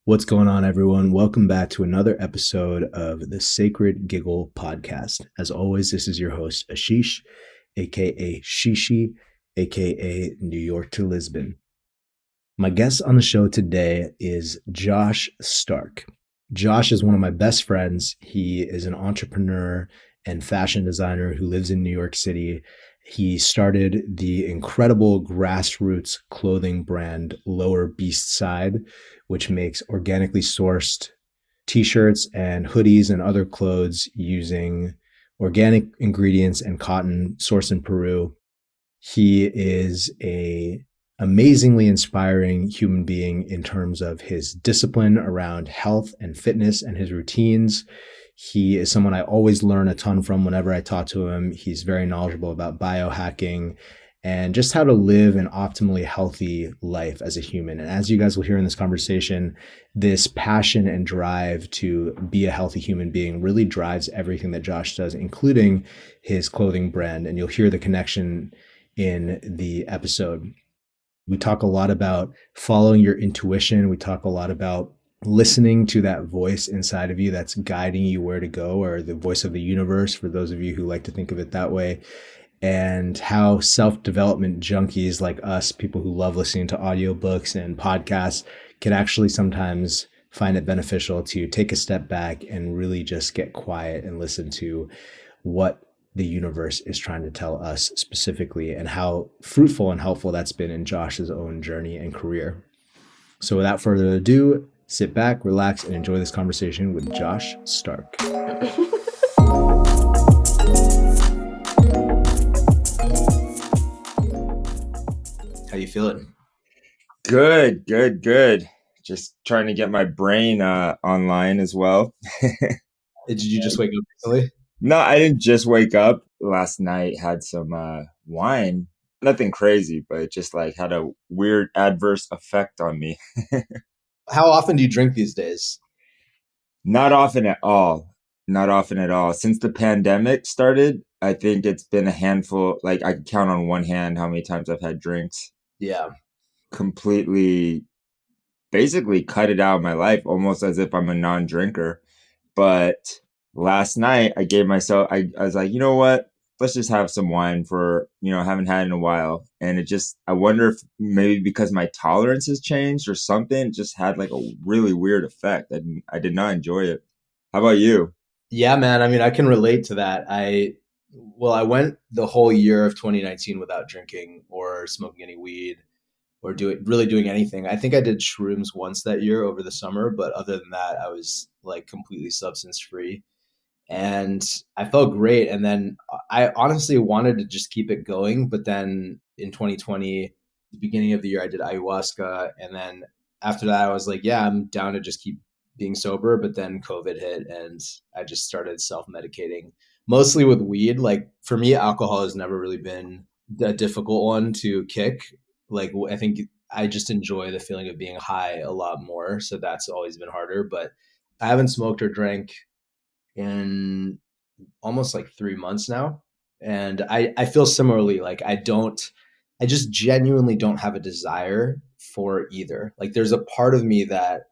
What's going on, everyone? Welcome back to another episode of the Sacred Giggle podcast. As always, this is your host, Ashish, aka Shishi, aka New York to Lisbon. My guest on the show today is Josh Stark. Josh is one of my best friends. He is an entrepreneur and fashion designer who lives in New York City. He started the incredible grassroots clothing brand Lower Beast Side, which makes organically sourced t-shirts and hoodies and other clothes using organic ingredients and cotton sourced in Peru. He is a amazingly inspiring human being in terms of his discipline around health and fitness and his routines. He is someone I always learn a ton from whenever I talk to him. He's very knowledgeable about biohacking and just how to live an optimally healthy life as a human. And as you guys will hear in this conversation, this passion and drive to be a healthy human being really drives everything that Josh does, including his clothing brand. And you'll hear the connection in the episode. We talk a lot about following your intuition. We talk a lot about listening to that voice inside of you that's guiding you where to go, or the voice of the universe, for those of you who like to think of it that way, and how self-development junkies like us, people who love listening to audiobooks and podcasts, can actually sometimes find it beneficial to take a step back and really just get quiet and listen to what the universe is trying to tell us specifically, and how fruitful and helpful that's been in Josh's own journey and career. So without further ado, sit back, relax, and enjoy this conversation with Josh Stark. How you feeling? Good. Just trying to get my brain online as well. Did you just wake up recently? No, I didn't just wake up. Last night had some wine. Nothing crazy, but it just like had a weird adverse effect on me. How often do you drink these days? Not often at all. Not often at all. Since the pandemic started, I think it's been a handful. Like I can count on one hand how many times I've had drinks. Yeah. Completely, basically cut it out of my life, almost as if I'm a non-drinker. But last night I gave myself, I was like, you know what? Let's just have some wine for, I haven't had in a while. And I wonder if maybe because my tolerance has changed or something, it just had like a really weird effect. I did not enjoy it. How about you? Yeah, man. I mean, I can relate to that. I went the whole year of 2019 without drinking or smoking any weed or doing anything. I think I did shrooms once that year over the summer, but other than that, I was like completely substance free. And I felt great. And then I honestly wanted to just keep it going. But then in 2020, the beginning of the year, I did ayahuasca. And then after that, I was like, yeah, I'm down to just keep being sober. But then COVID hit and I just started self-medicating, mostly with weed. Like for me, alcohol has never really been a difficult one to kick. Like I think I just enjoy the feeling of being high a lot more. So that's always been harder. But I haven't smoked or drank in almost like 3 months now. And I feel similarly. Like I just genuinely don't have a desire for either. Like there's a part of me that,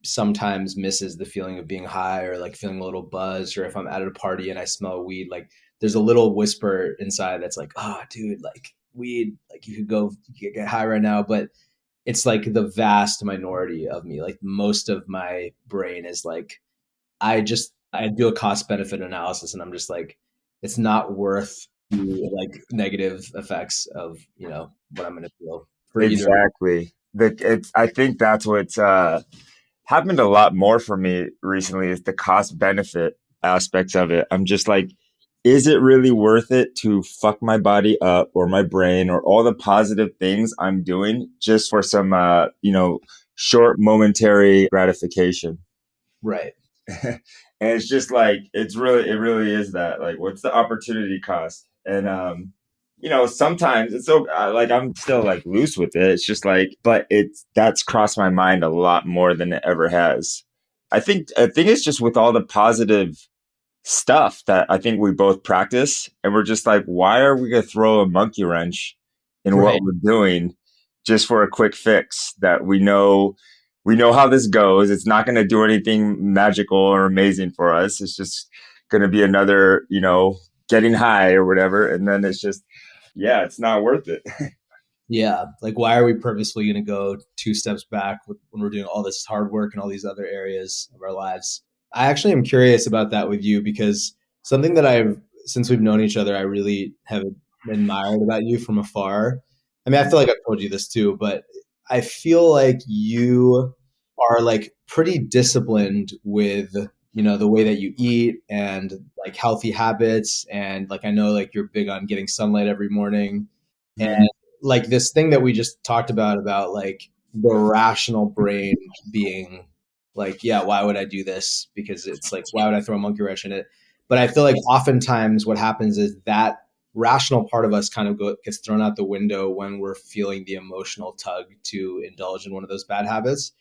sometimes misses the feeling of being high or like feeling a little buzzed, or if I'm at a party and I smell weed, like there's a little whisper inside that's like, oh dude, like weed, like you could get high right now. But it's like the vast minority of me. Like most of my brain is like, I do a cost benefit analysis and I'm just like, it's not worth the like negative effects of, what I'm going to feel for either. Exactly. I think that's what's happened a lot more for me recently is the cost benefit aspects of it. I'm just like, is it really worth it to fuck my body up or my brain or all the positive things I'm doing just for some, short momentary gratification? Right. And it's just like, it really is that. Like, what's the opportunity cost? And, sometimes it's so like I'm still like loose with it. It's just like, but that's crossed my mind a lot more than it ever has. I think it's just with all the positive stuff that I think we both practice, and we're just like, why are we gonna throw a monkey wrench in what Right. we're doing just for a quick fix that we know we know how this goes. It's not going to do anything magical or amazing for us. It's just going to be another, getting high or whatever. And then it's just, yeah, it's not worth it. Yeah. Like, why are we purposefully going to go two steps back when we're doing all this hard work and all these other areas of our lives? I actually am curious about that with you because something that since we've known each other, I really have admired about you from afar. I mean, I feel like I've told you this too, but I feel like you are like pretty disciplined with, the way that you eat and like healthy habits. And like, I know like you're big on getting sunlight every morning. Mm, Like this thing that we just talked about like the rational brain being like, yeah, why would I do this? Because it's like, why would I throw a monkey wrench in it? But I feel like oftentimes what happens is that rational part of us kind of gets thrown out the window when we're feeling the emotional tug to indulge in one of those bad habits.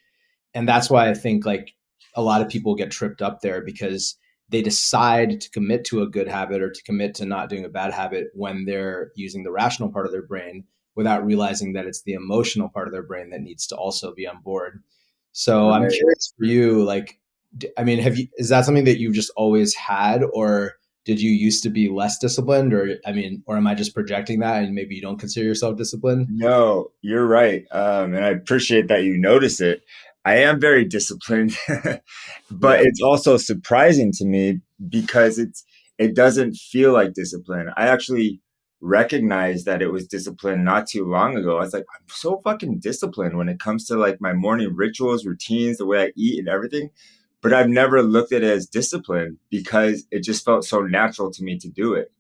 And that's why I think like a lot of people get tripped up there because they decide to commit to a good habit or to commit to not doing a bad habit when they're using the rational part of their brain without realizing that it's the emotional part of their brain that needs to also be on board. So I'm right. curious for you, like, I mean, is that something that you've just always had, or did you used to be less disciplined, or I mean, or am I just projecting that and maybe you don't consider yourself disciplined? No, you're right. And I appreciate that you notice it. I am very disciplined, but Yeah. it's also surprising to me because it doesn't feel like discipline. I actually recognized that it was discipline not too long ago. I was like, I'm so fucking disciplined when it comes to like my morning rituals, routines, the way I eat and everything. But I've never looked at it as discipline because it just felt so natural to me to do it.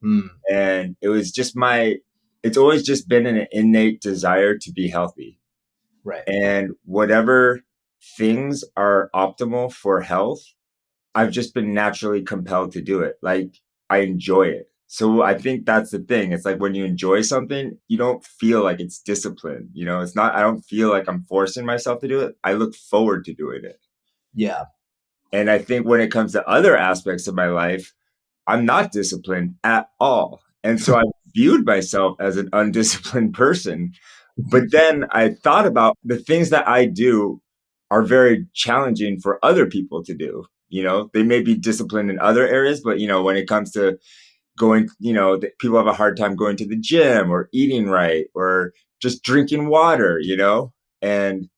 Hmm. And it was just it's always just been an innate desire to be healthy. Right. And whatever things are optimal for health, I've just been naturally compelled to do it. Like I enjoy it. So I think that's the thing. It's like when you enjoy something, you don't feel like it's discipline. It's not, I don't feel like I'm forcing myself to do it. I look forward to doing it. Yeah. And I think when it comes to other aspects of my life, I'm not disciplined at all. And so I viewed myself as an undisciplined person. But then I thought about the things that I do are very challenging for other people to do. They may be disciplined in other areas, but when it comes to going, people have a hard time going to the gym or eating right or just drinking water, and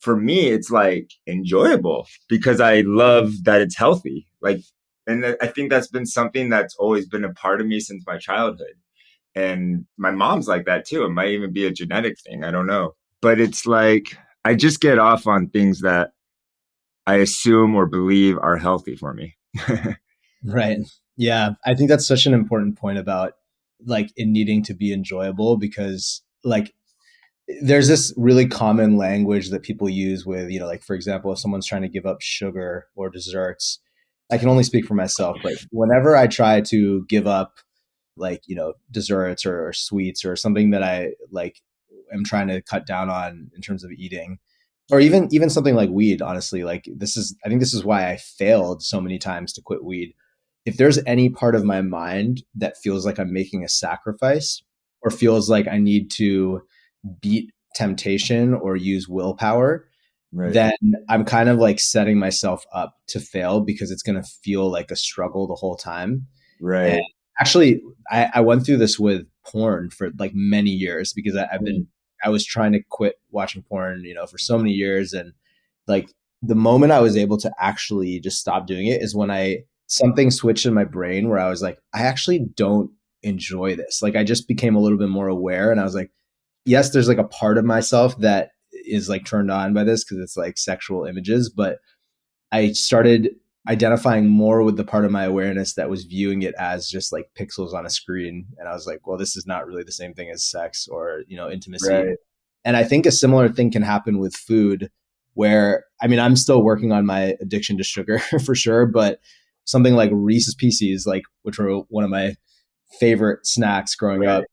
for me, it's like enjoyable because I love that it's healthy. Like, and I think that's been something that's always been a part of me since my childhood. And my mom's like that too. It might even be a genetic thing. I don't know. But it's like, I just get off on things that I assume or believe are healthy for me. Right. Yeah. I think that's such an important point about like it needing to be enjoyable because like there's this really common language that people use with, like for example, if someone's trying to give up sugar or desserts, I can only speak for myself, but whenever I try to give up like, desserts or sweets or something that I like am trying to cut down on in terms of eating, or even something like weed, honestly, like I think this is why I failed so many times to quit weed. If there's any part of my mind that feels like I'm making a sacrifice or feels like I need to beat temptation or use willpower, Right. then I'm kind of like setting myself up to fail because it's going to feel like a struggle the whole time. And Right. actually, I went through this with porn for like many years because Mm, I was trying to quit watching porn, for so many years. And like the moment I was able to actually just stop doing it is when something switched in my brain where I was like, I actually don't enjoy this. Like I just became a little bit more aware and I was like, yes, there's like a part of myself that is like turned on by this because it's like sexual images, but I started identifying more with the part of my awareness that was viewing it as just like pixels on a screen. And I was like, well, this is not really the same thing as sex or, intimacy. right. And I think a similar thing can happen with food where, I mean, I'm still working on my addiction to sugar for sure, but something like Reese's Pieces, like, which were one of my favorite snacks growing up,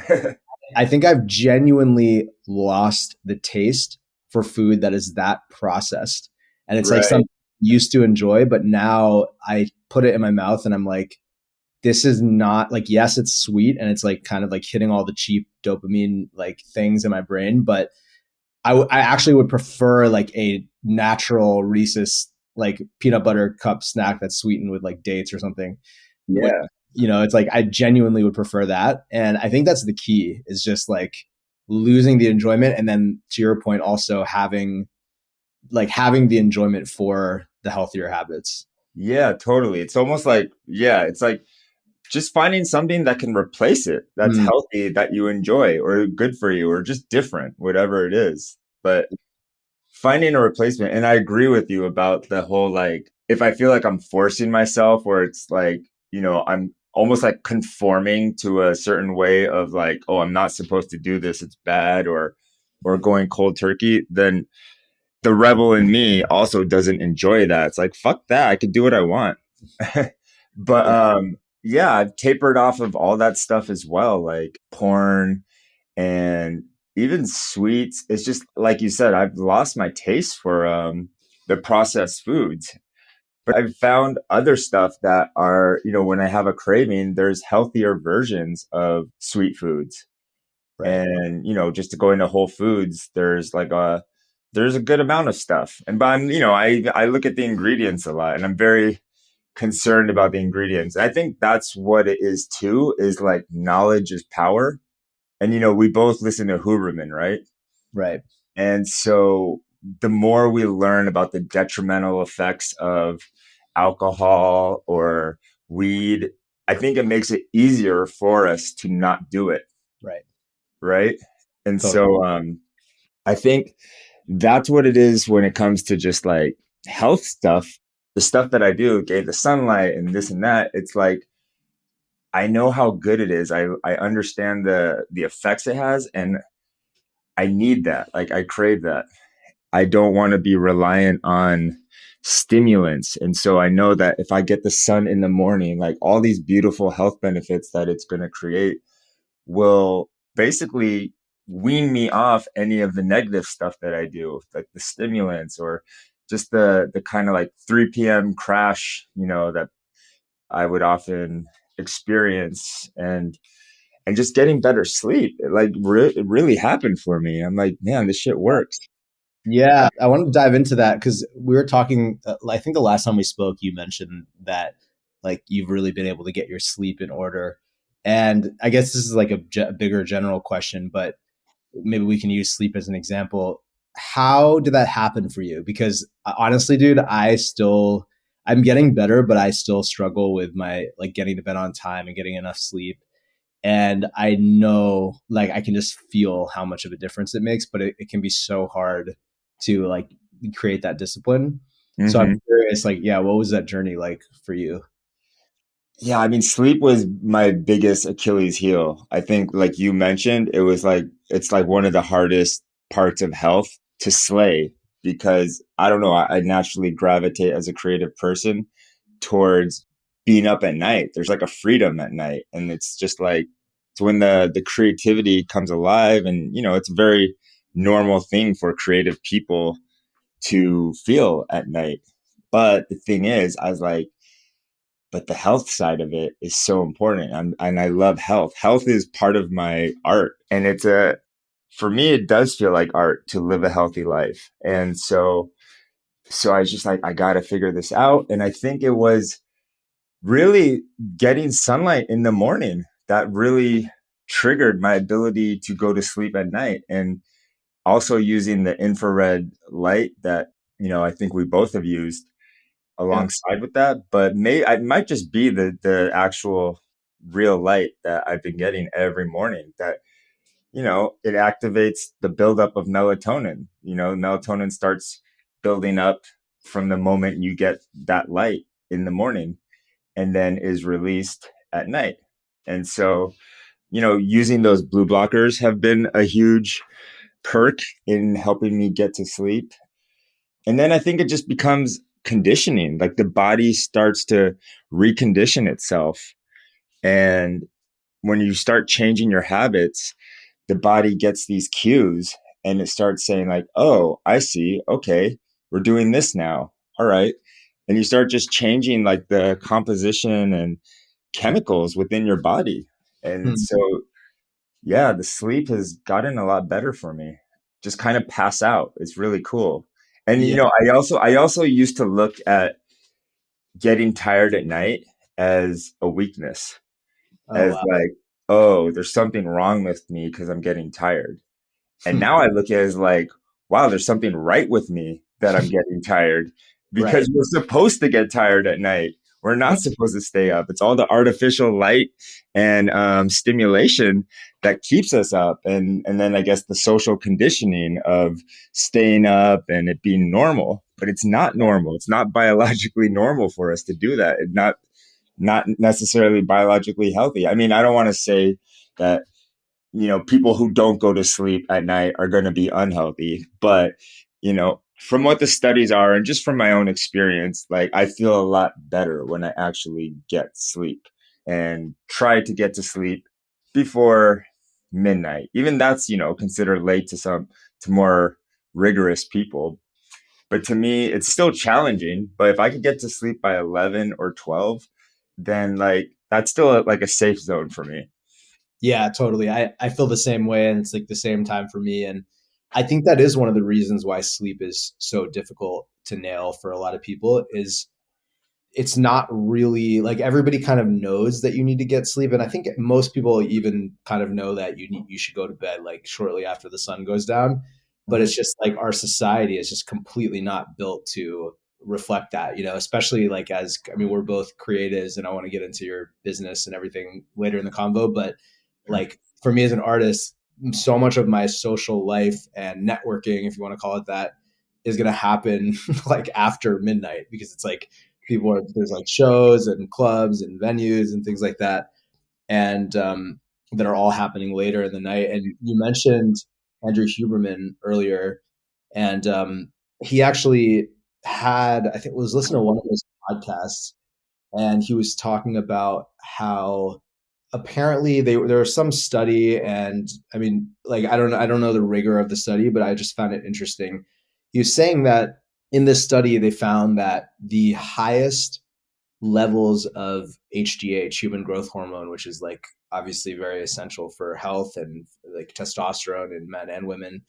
Right. I think I've genuinely lost the taste for food that is that processed. And it's like Right. something I used to enjoy, but now I put it in my mouth and I'm like, this is not like, yes, it's sweet and it's like kind of like hitting all the cheap dopamine like things in my brain, but I actually would prefer like a natural Reese's like peanut butter cup snack that's sweetened with like dates or something. With, Yeah. it's like I genuinely would prefer that, and I think that's the key is just like losing the enjoyment, and then to your point, also having the enjoyment for the healthier habits. Yeah, totally. It's almost like, yeah, it's like just finding something that can replace it, that's Mm, healthy, that you enjoy, or good for you, or just different, whatever it is. But finding a replacement, and I agree with you about the whole like, if I feel like I'm forcing myself, or it's like, I'm almost like conforming to a certain way of like, oh, I'm not supposed to do this, it's bad, or going cold turkey, then the rebel in me also doesn't enjoy that. It's like, fuck that. I could do what I want. But yeah, yeah, I've tapered off of all that stuff as well, like porn and even sweets. It's just like you said, I've lost my taste for the processed foods. But I've found other stuff that are, when I have a craving, there's healthier versions of sweet foods. right, And just to go into Whole Foods, there's a good amount of stuff. And but I look at the ingredients a lot, and I'm very concerned about the ingredients. I think that's what it is too, is like knowledge is power. And we both listen to Huberman, right? right, And so the more we learn about the detrimental effects of alcohol or weed, I think it makes it easier for us to not do it, right. right? And Totally. so I think that's what it is when it comes to just like health stuff. The stuff that I do, okay, the sunlight and this and that, it's like I know how good it is. I understand the effects it has, and I need that. Like I crave that. I don't want to be reliant on stimulants. And so I know that if I get the sun in the morning, like all these beautiful health benefits that it's going to create will basically wean me off any of the negative stuff that I do, like the stimulants or just the kind of like 3 p.m. crash, that I would often experience, and just getting better sleep. It really happened for me. I'm like, man, this shit works. Yeah, I wanted to dive into that because we were talking. I think the last time we spoke, you mentioned that like you've really been able to get your sleep in order, and I guess this is like a bigger general question, but maybe we can use sleep as an example. How did that happen for you? Because honestly, dude, I'm getting better, but I still struggle with my like getting to bed on time and getting enough sleep. And I know like I can just feel how much of a difference it makes, but it can be so hard to like create that discipline. So I'm Hmm. curious, like, yeah, what was that journey like for you? Yeah, I mean, sleep was my biggest Achilles heel. I think, like you mentioned, it's like one of the hardest parts of health to slay because I don't know, I naturally gravitate as a creative person towards being up at night. There's like a freedom at night, and it's just like it's when the creativity comes alive, and it's a very normal thing for creative people to feel at night. But the thing is, I was like, but the health side of it is so important. And I love health. Health is part of my art. And for me, it does feel like art to live a healthy life. And so I was just like, I got to figure this out. And I think it was really getting sunlight in the morning that really triggered my ability to go to sleep at night. And also using the infrared light that, I think we both have used Yeah. alongside with that, but it might just be the actual real light that I've been getting every morning that it activates the buildup of melatonin. Melatonin starts building up from the moment you get that light in the morning and then is released at night. And so, using those blue blockers have been a huge perk in helping me get to sleep. And then I think it just becomes conditioning. Like the body starts to recondition itself. And when you start changing your habits, the body gets these cues and it starts saying, like, oh, I see. Okay, we're doing this now. All right. And you start just changing like the composition and chemicals within your body. And Hmm. so, yeah, the sleep has gotten a lot better for me. just kind of pass out. It's really cool. And Yeah. I also used to look at getting tired at night as a weakness, Oh as wow. like, oh, there's something wrong with me because I'm getting tired. And now I look at it as like, wow, there's something right with me that I'm getting tired, Right. because we're supposed to get tired at night. We're not supposed to stay up. It's all the artificial light and stimulation that keeps us up. And then I guess the social conditioning of staying up and it being normal. But it's not normal. It's not biologically normal for us to do that. It's not necessarily biologically healthy. I mean, I don't want to say that people who don't go to sleep at night are going to be unhealthy, but from what the studies are and just from my own experience, like I feel a lot better when I actually get sleep and try to get to sleep before midnight. Even that's considered late to more rigorous people, but to me it's still challenging. But if I could get to sleep by 11 or 12, then like that's still like a safe zone for me. Yeah, totally. I feel the same way, and it's like the same time for me. And I think that is one of the reasons why sleep is so difficult to nail for a lot of people is it's not really like everybody kind of knows that you need to get sleep. And I think most people even kind of know that you should go to bed like shortly after the sun goes down. But Mhm. it's just like our society is just completely not built to reflect that, especially like as, I mean, we're both creatives and I want to get into your business and everything later in the convo. But like for me as an artist, so much of my social life and networking, if you want to call it that, is going to happen like after midnight because it's like there's like shows and clubs and venues and things like that, and that are all happening later in the night. And you mentioned Andrew Huberman earlier, and he actually had, I think, was listening to one of his podcasts, and he was talking about how apparently there was some study, and I mean, like I don't know the rigor of the study, but I just found it interesting. He was saying that in this study they found that the highest levels of HGH, human growth hormone, which is like obviously very essential for health and like testosterone in men and women,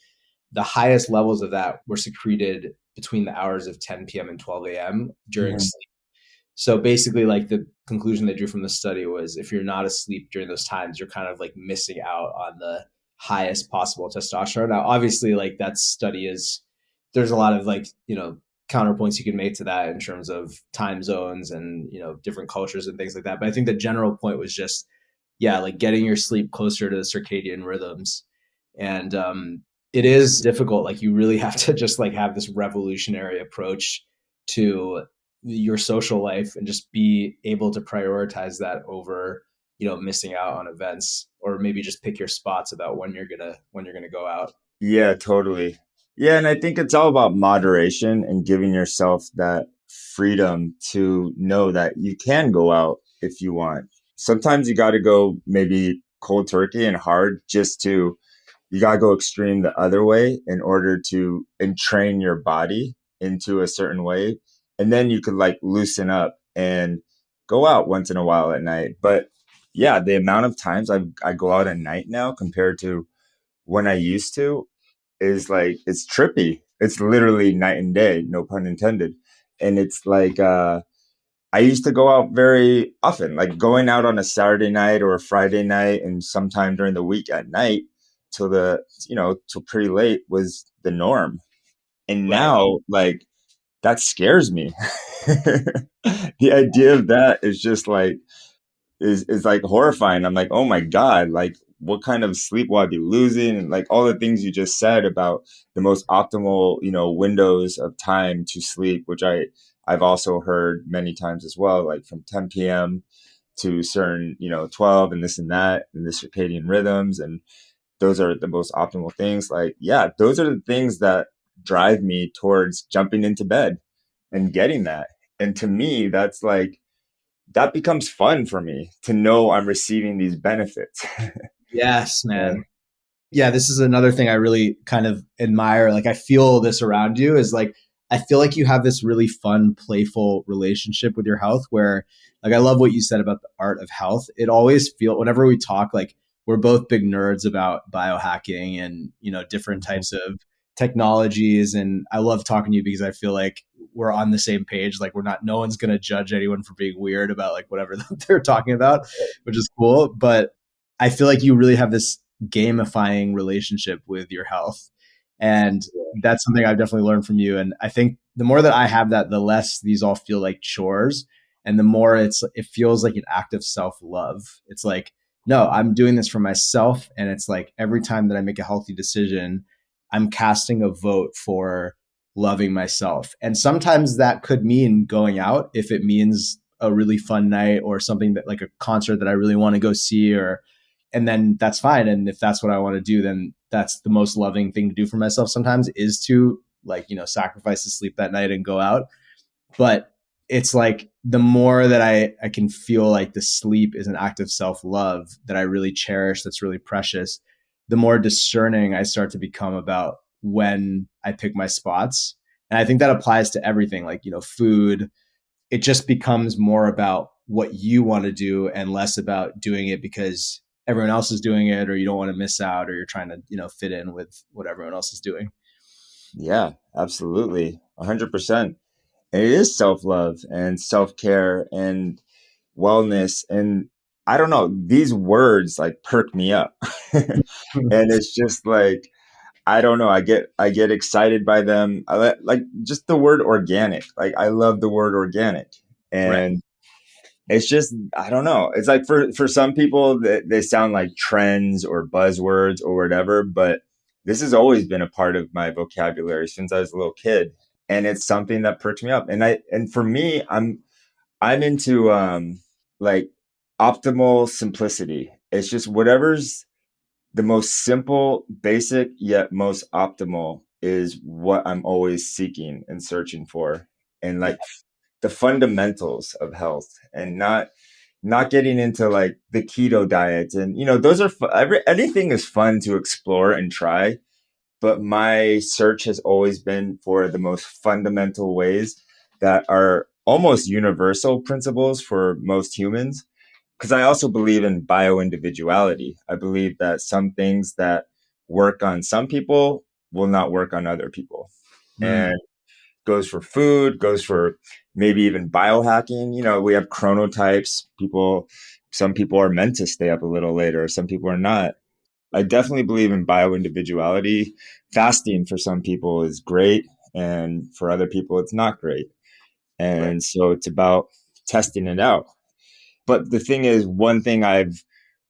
the highest levels of that were secreted between the hours of 10 p.m. and 12 a.m. during Mhm. sleep. So basically, like the conclusion they drew from the study was if you're not asleep during those times, you're kind of like missing out on the highest possible testosterone. Now, obviously, like that study is, there's a lot of like, counterpoints you can make to that in terms of time zones and, different cultures and things like that. But I think the general point was just, yeah, like getting your sleep closer to the circadian rhythms. And it is difficult. Like you really have to just like have this revolutionary approach to your social life and just be able to prioritize that over missing out on events, or maybe just pick your spots about when you're gonna go out. Yeah, totally. Yeah, and I think it's all about moderation and giving yourself that freedom to know that you can go out if you want. Sometimes you got to go maybe cold turkey and hard you got to go extreme the other way in order to entrain your body into a certain way. And then you could like loosen up and go out once in a while at night. But yeah, the amount of times I go out at night now compared to when I used to is like it's trippy. It's literally night and day, no pun intended. And it's like I used to go out very often, like going out on a Saturday night or a Friday night and sometime during the week at night till pretty late was the norm. And Right. now like that scares me. The idea of that is just like is like horrifying. I'm like, oh my God, like what kind of sleep will I be losing? And like all the things you just said about the most optimal, windows of time to sleep, which I've also heard many times as well, like from 10 p.m. to certain, 12 and this and that and the circadian rhythms. And those are the most optimal things. Like, yeah, those are the things that drive me towards jumping into bed and getting that. And to me, that's like that becomes fun for me to know I'm receiving these benefits. Yes, Yeah. man. Yeah, this is another thing I really kind of admire. Like I feel this around you is like I feel like you have this really fun, playful relationship with your health where like I love what you said about the art of health. It always feel whenever we talk, like we're both big nerds about biohacking and, different types of technologies. And I love talking to you because I feel like we're on the same page. Like, we're not, no one's going to judge anyone for being weird about like whatever they're talking about, which is cool. But I feel like you really have this gamifying relationship with your health. And that's something I've definitely learned from you. And I think the more that I have that, the less these all feel like chores. And the more it feels like an act of self-love. It's like, no, I'm doing this for myself. And it's like every time that I make a healthy decision, I'm casting a vote for loving myself. And sometimes that could mean going out if it means a really fun night or something that like a concert that I really want to go see, or and then that's fine. And if that's what I want to do, then that's the most loving thing to do for myself sometimes, is to like, sacrifice the sleep that night and go out. But it's like the more that I can feel like the sleep is an act of self-love that I really cherish, that's really precious, the more discerning I start to become about when I pick my spots. And I think that applies to everything, like, food. It just becomes more about what you want to do and less about doing it because everyone else is doing it, or you don't want to miss out, or you're trying to, fit in with what everyone else is doing. Yeah, absolutely. 100%. And it is self-love and self-care and wellness. And I don't know, these words like perk me up. And it's just like, I don't know, I get excited by them. Like just the word organic. Like I love the word organic. Right. And it's just, I don't know. It's like for some people they sound like trends or buzzwords or whatever, but this has always been a part of my vocabulary since I was a little kid. And it's something that perks me up. And for me, I'm into like optimal simplicity. It's just whatever's the most simple, basic, yet most optimal is what I'm always seeking and searching for. And Yeah. like the fundamentals of health, and not getting into like the keto diet. And those are anything is fun to explore and try, but my search has always been for the most fundamental ways that are almost universal principles for most humans, because I also believe in bioindividuality. I believe that some things that work on some people will not work on other people. Mm, And goes for food, goes for maybe even biohacking. We have chronotypes. Some people are meant to stay up a little later, some people are not. I definitely believe in bioindividuality. Fasting for some people is great, and for other people, it's not great. right. And so it's about testing it out. But the thing is, one thing I've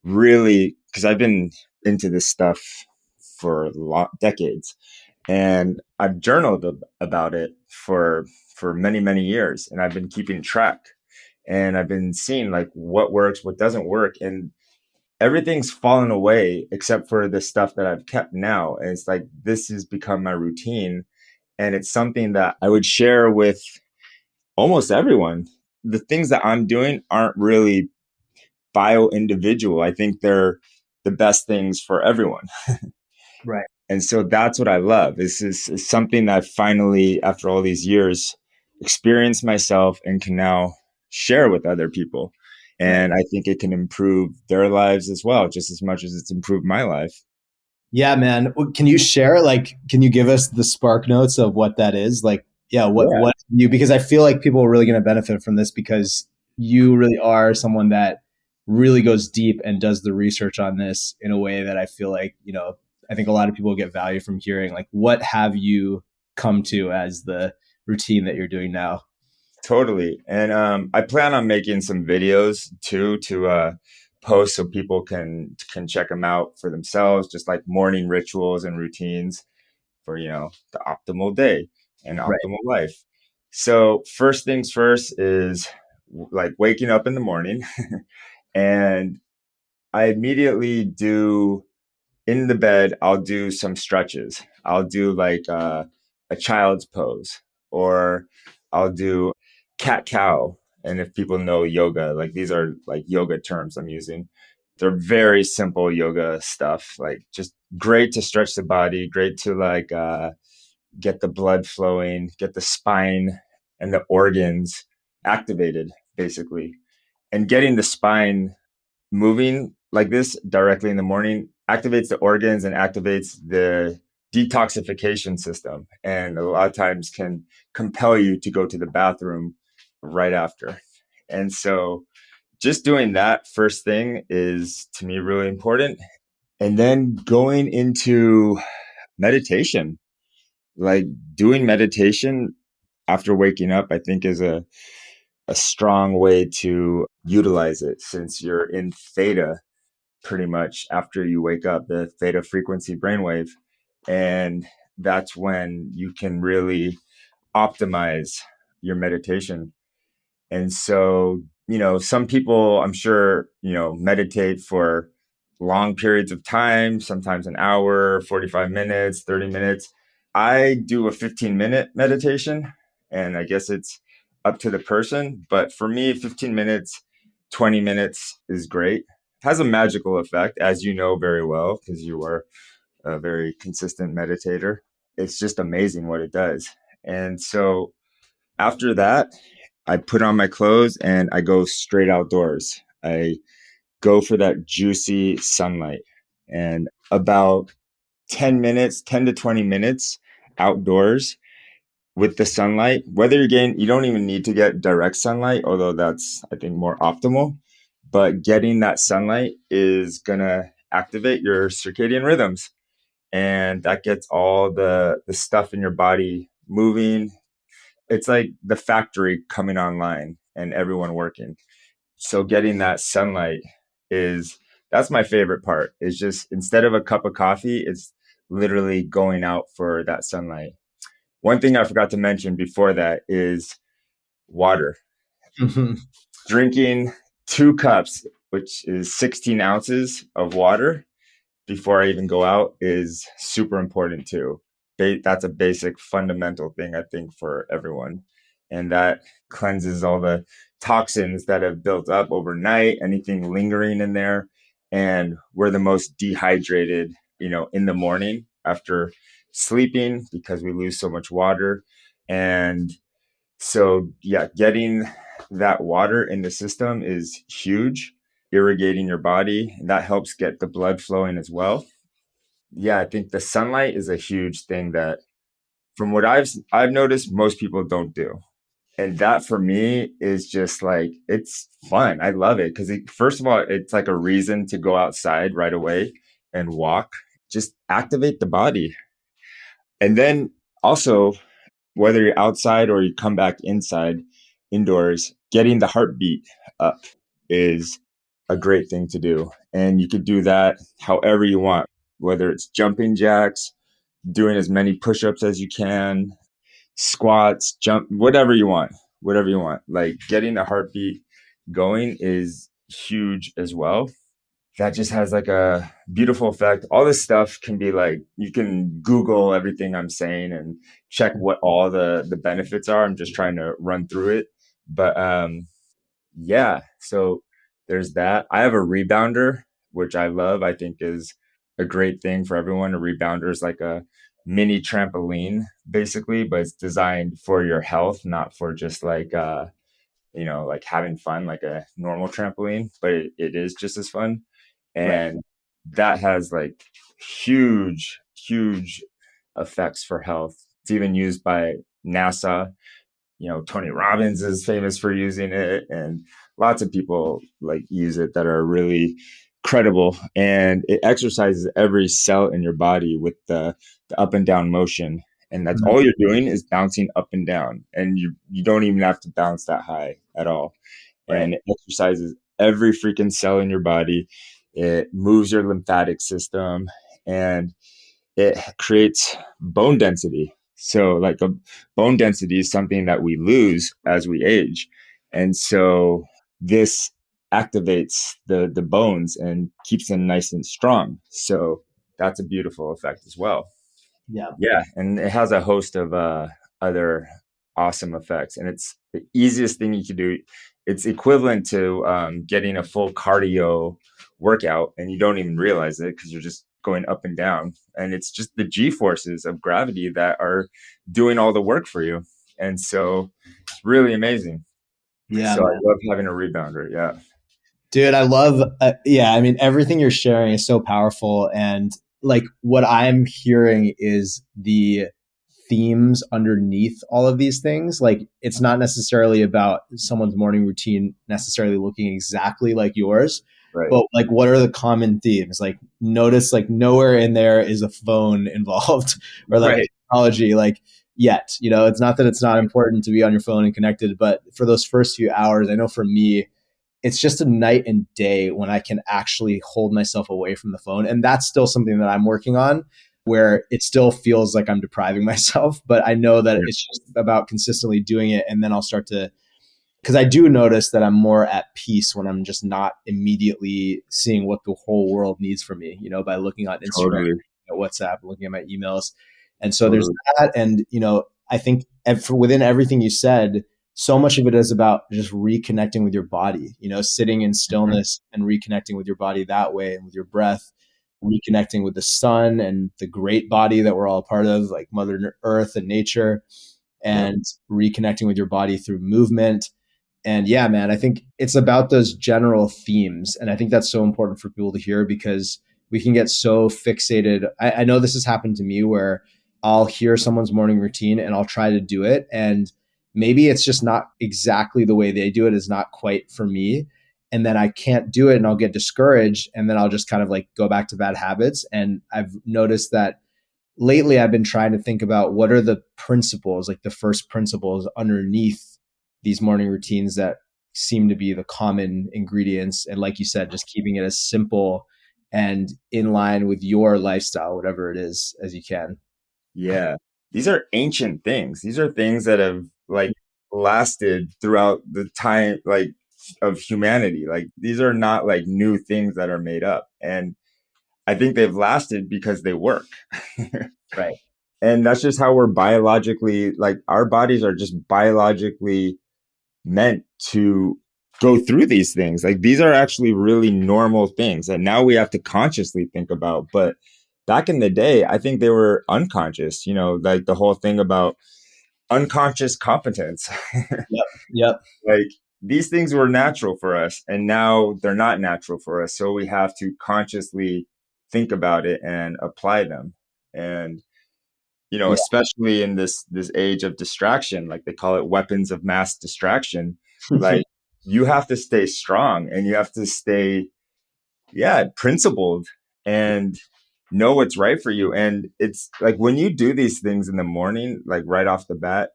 really, because I've been into this stuff for decades, and I've journaled about it for many many years, and I've been keeping track, and I've been seeing like what works, what doesn't work, and everything's fallen away except for the stuff that I've kept now. And it's like this has become my routine, and it's something that I would share with almost everyone. The things that I'm doing aren't really bio individual. I think they're the best things for everyone. Right. And so that's what I love. This is something that I finally, after all these years, experienced myself and can now share with other people. Right. And I think it can improve their lives as well, just as much as it's improved my life. Yeah, man. Can you share, like, can you give us the spark notes of what that is? Like, yeah, Yeah, because I feel like people are really going to benefit from this because you really are someone that really goes deep and does the research on this in a way that I feel like, I think a lot of people get value from hearing. Like, what have you come to as the routine that you're doing now? totally. And I plan on making some videos too to post so people can check them out for themselves, just like morning rituals and routines for the optimal day and Right. optimal life. So first things first is like waking up in the morning, and I immediately do, in the bed, I'll do some stretches. I'll do like a child's pose, or I'll do cat cow. And if people know yoga, like these are like yoga terms I'm using. They're very simple yoga stuff, like just great to stretch the body, great to like get the blood flowing, get the spine and the organs activated, basically. And getting the spine moving like this directly in the morning activates the organs and activates the detoxification system, and a lot of times can compel you to go to the bathroom right after. And so just doing that first thing is to me really important. And then going into meditation, like doing meditation after waking up, I think is a strong way to utilize it, since you're in theta pretty much after you wake up, the theta frequency brainwave. And that's when you can really optimize your meditation. And so, some people, I'm sure, meditate for long periods of time, sometimes an hour, 45 minutes, 30 minutes. I do a 15-minute meditation, and I guess it's up to the person. But for me, 15 minutes, 20 minutes is great. It has a magical effect, as you know very well, because you are a very consistent meditator. It's just amazing what it does. And so after that, I put on my clothes and I go straight outdoors. I go for that juicy sunlight, and about 10 minutes, 10 to 20 minutes outdoors with the sunlight. Whether you're getting, you don't even need to get direct sunlight, although that's, I think, more optimal. But getting that sunlight is going to activate your circadian rhythms, and that gets all the stuff in your body moving. It's like the factory coming online and everyone working. So getting that sunlight is that's my favorite part. Is just instead of a cup of coffee, it's literally going out for that sunlight. One thing I forgot to mention before that is water. Drinking 2 cups, which is 16 ounces of water before I even go out, is super important too. That's a basic fundamental thing, I think, for everyone. And that cleanses all the toxins that have built up overnight, anything lingering in there. And we're the most dehydrated, in the morning after sleeping because we lose so much water. And so, yeah, getting that water in the system is huge, irrigating your body. And that helps get the blood flowing as well. Yeah, I think the sunlight is a huge thing that, from what I've noticed, most people don't do. And that for me is just like it's fun. I love it because first of all, it's like a reason to go outside right away and walk. Just activate the body. And then also, whether you're outside or you come back indoors, getting the heartbeat up is a great thing to do. And you could do that however you want, whether it's jumping jacks, doing as many push-ups as you can, squats, jump, whatever you want. Like getting the heartbeat going is huge as well. That just has like a beautiful effect. All this stuff can be like, you can Google everything I'm saying and check what all the benefits are. I'm just trying to run through it. But yeah, so there's that. I have a rebounder, which I love. I think is a great thing for everyone. A rebounder is like a mini trampoline, basically, but it's designed for your health, not for just like like having fun like a normal trampoline, but it is just as fun. Right. And that has like huge effects for health. It's even used by NASA. Tony Robbins is famous for using it, and lots of people like use it that are really credible. And it exercises every cell in your body with the up and down motion. And that's Mhm. all you're doing is bouncing up and down. And you don't even have to bounce that high at all. Right. And it exercises every freaking cell in your body. It moves your lymphatic system, and it creates bone density. So, like a bone density is something that we lose as we age, and so this activates the bones and keeps them nice and strong. So that's a beautiful effect as well. Yeah. Yeah, and it has a host of other awesome effects, and it's the easiest thing you can do. It's equivalent to getting a full cardio workout, and you don't even realize it because you're just going up and down, and it's just the G forces of gravity that are doing all the work for you, and so it's really amazing. Yeah, So I man. love having a rebounder. Yeah, Dude, I love, yeah, I mean, everything you're sharing is so powerful. And like what I'm hearing is the themes underneath all of these things. Like it's not necessarily about someone's morning routine necessarily looking exactly like yours, Right. but like what are the common themes? Like notice like nowhere in there is a phone involved or like Right. technology, like yet. You know, it's not that it's not important to be on your phone and connected, but for those first few hours, I know for me, it's just a night and day when I can actually hold myself away from the phone. And that's still something that I'm working on where it still feels like I'm depriving myself, but I know that Yeah. it's just about consistently doing it. And then I'll start to, because I do notice that I'm more at peace when I'm just not immediately seeing what the whole world needs from me, by looking on Instagram, Totally. WhatsApp, looking at my emails. And so there's Totally. that. And, I think within everything you said, so much of it is about just reconnecting with your body, sitting in Mhm. stillness and reconnecting with your body that way and with your breath, reconnecting with the sun and the great body that we're all a part of, like Mother Earth and nature, Yep. and reconnecting with your body through movement. And yeah, man, I think it's about those general themes. And I think that's so important for people to hear because we can get so fixated. I know this has happened to me where I'll hear someone's morning routine and I'll try to do it. And maybe it's just not exactly the way they do it, is not quite for me. And then I can't do it and I'll get discouraged. And then I'll just kind of like go back to bad habits. And I've noticed that lately I've been trying to think about what are the principles, like the first principles underneath these morning routines that seem to be the common ingredients. And like you said, just keeping it as simple and in line with your lifestyle, whatever it is, as you can. Yeah. These are ancient things. These are things that have like lasted throughout the time like of humanity. Like these are not like new things that are made up. And I think they've lasted because they work. Right. And that's just how we're biologically, like our bodies are just biologically meant to go through these things. Like these are actually really normal things that now we have to consciously think about. But back in the day, I think they were unconscious, like the whole thing about unconscious competence. Yep. Yep. Like these things were natural for us and now they're not natural for us. So we have to consciously think about it and apply them. And Yeah. especially in this age of distraction, like they call it weapons of mass distraction, like you have to stay strong and you have to stay, yeah, principled and know what's right for you. And it's like when you do these things in the morning, like right off the bat,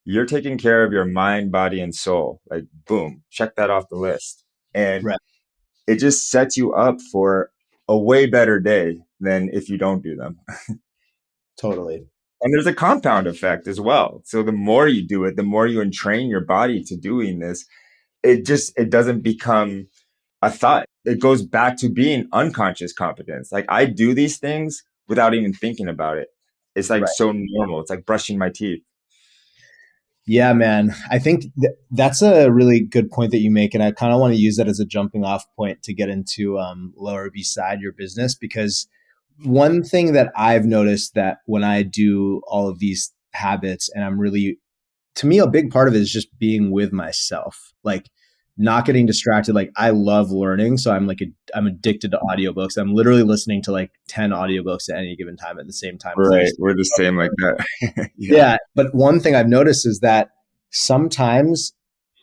you're taking care of your mind, body, and soul. Like, boom, check that off the list. And Right. it just sets you up for a way better day than if you don't do them. Totally. And there's a compound effect as well. So the more you do it, the more you entrain your body to doing this, it doesn't become a thought. It goes back to being unconscious competence. Like I do these things without even thinking about it. It's like Right. so normal. It's like brushing my teeth. Yeah, man. I think that's a really good point that you make. And I kind of want to use that as a jumping off point to get into lower beside your business, because one thing that I've noticed that when I do all of these habits and I'm really, to me, a big part of it is just being with myself, like not getting distracted. Like I love learning. So I'm like, I'm addicted to audiobooks. I'm literally listening to like 10 audiobooks at any given time at the same time because I Right. just We're the same like that. Yeah. yeah, but one thing I've noticed is that sometimes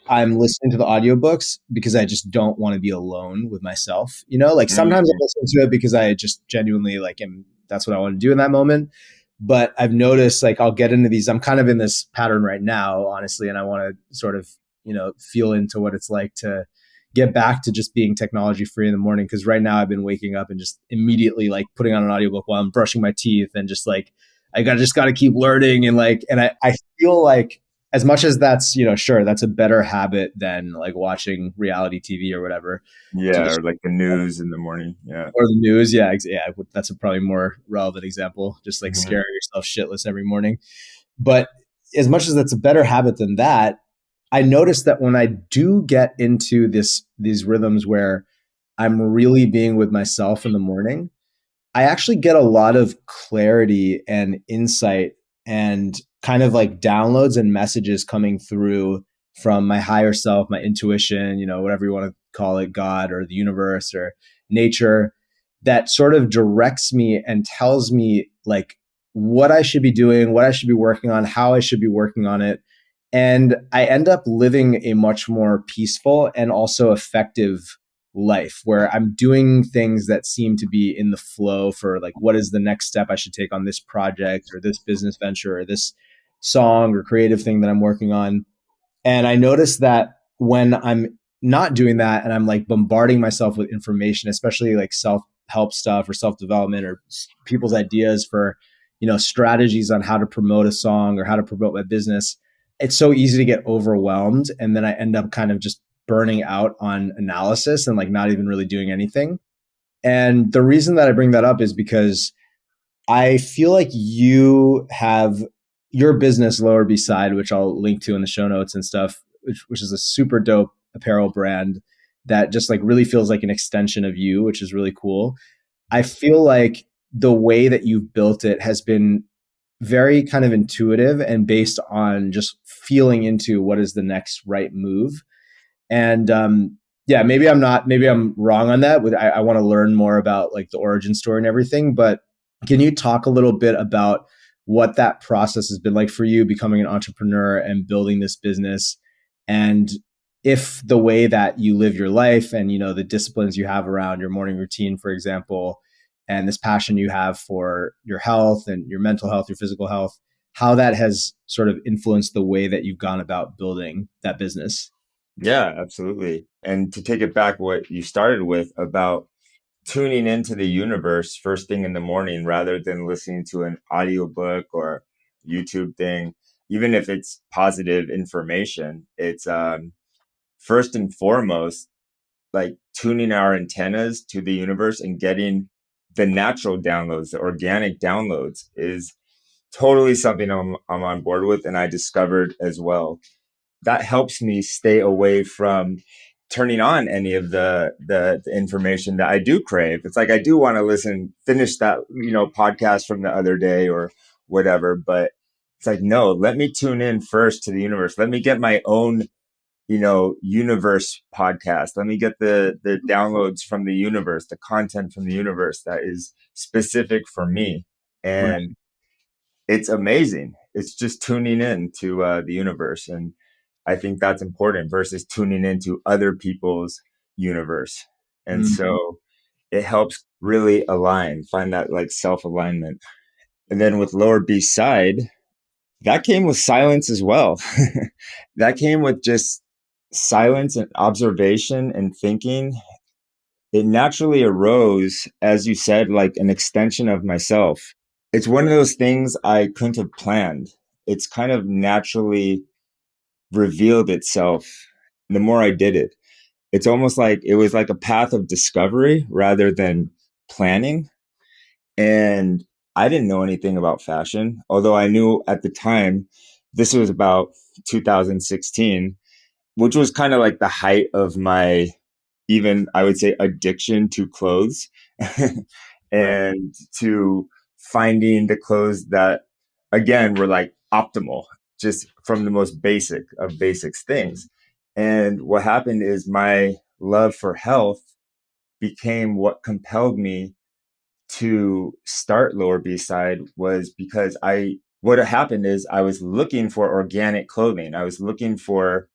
I'm listening to the audiobooks because I just don't want to be alone with myself. Like sometimes I Mhm. listen to it because I just genuinely like that's what I want to do in that moment. But I've noticed like I'll get into these. I'm kind of in this pattern right now, honestly, and I want to sort of, feel into what it's like to get back to just being technology free in the morning. Cause right now I've been waking up and just immediately like putting on an audiobook while I'm brushing my teeth and just like just gotta keep learning and like I feel like as much as that's, sure, that's a better habit than like watching reality TV or whatever to Yeah. just Or like the news in the morning. Yeah. or the news. Yeah, yeah, that's a probably more relevant example. Just like Mhm. scaring yourself shitless every morning. But as much as that's a better habit than that, I noticed that when I do get into these rhythms where I'm really being with myself in the morning, I actually get a lot of clarity and insight and kind of like downloads and messages coming through from my higher self, my intuition, whatever you want to call it God or the universe or nature, that sort of directs me and tells me like what I should be doing, what I should be working on, how I should be working on it. And I end up living a much more peaceful and also effective life where I'm doing things that seem to be in the flow for like what is the next step I should take on this project or this business venture or this song or creative thing that I'm working on. And I noticed that when I'm not doing that and I'm like bombarding myself with information, especially like self help stuff or self development or people's ideas for, strategies on how to promote a song or how to promote my business, it's so easy to get overwhelmed. And then I end up kind of just burning out on analysis and like not even really doing anything. And the reason that I bring that up is because I feel like you have your business, Lower B Side, which I'll link to in the show notes and stuff, which is a super dope apparel brand that just like really feels like an extension of you, which is really cool. I feel like the way that you've built it has been very kind of intuitive and based on just feeling into what is the next right move. And yeah, maybe I'm wrong on that. I want to learn more about like the origin story and everything. But can you talk a little bit about what that process has been like for you becoming an entrepreneur and building this business? And if the way that you live your life and, the disciplines you have around your morning routine, for example, and this passion you have for your health and your mental health, your physical health, how that has sort of influenced the way that you've gone about building that business. Yeah, absolutely. And to take it back, what you started with about tuning into the universe first thing in the morning rather than listening to an audiobook or YouTube thing, even if it's positive information, it's first and foremost like tuning our antennas to the universe and getting the natural downloads, the organic downloads is totally something I'm on board with and I discovered as well. That helps me stay away from turning on any of the information that I do crave. It's like I do want to finish that, podcast from the other day or whatever, but it's like, no, let me tune in first to the universe. Let me get my own, universe podcast. Let me get the downloads from the universe, the content from the universe that is specific for me. Right. And it's amazing. It's just tuning in to the universe. And I think that's important versus tuning into other people's universe. And Mm-hmm. so it helps really find that like self alignment. And then with Lower B Side, that came with silence as well. That came with just silence and observation and thinking. It naturally arose, as you said, like an extension of myself. It's one of those things I couldn't have planned. It's kind of naturally revealed itself the more I did it. It's almost like it was like a path of discovery rather than planning. And I didn't know anything about fashion, although I knew at the time, this was about 2016, which was kind of like the height of my, even I would say, addiction to clothes Right. and to finding the clothes that, again, were like optimal, just from the most basic of basics things. And what happened is my love for health became what compelled me to start Lower B Side was because what had happened is I was looking for organic clothing. I was looking for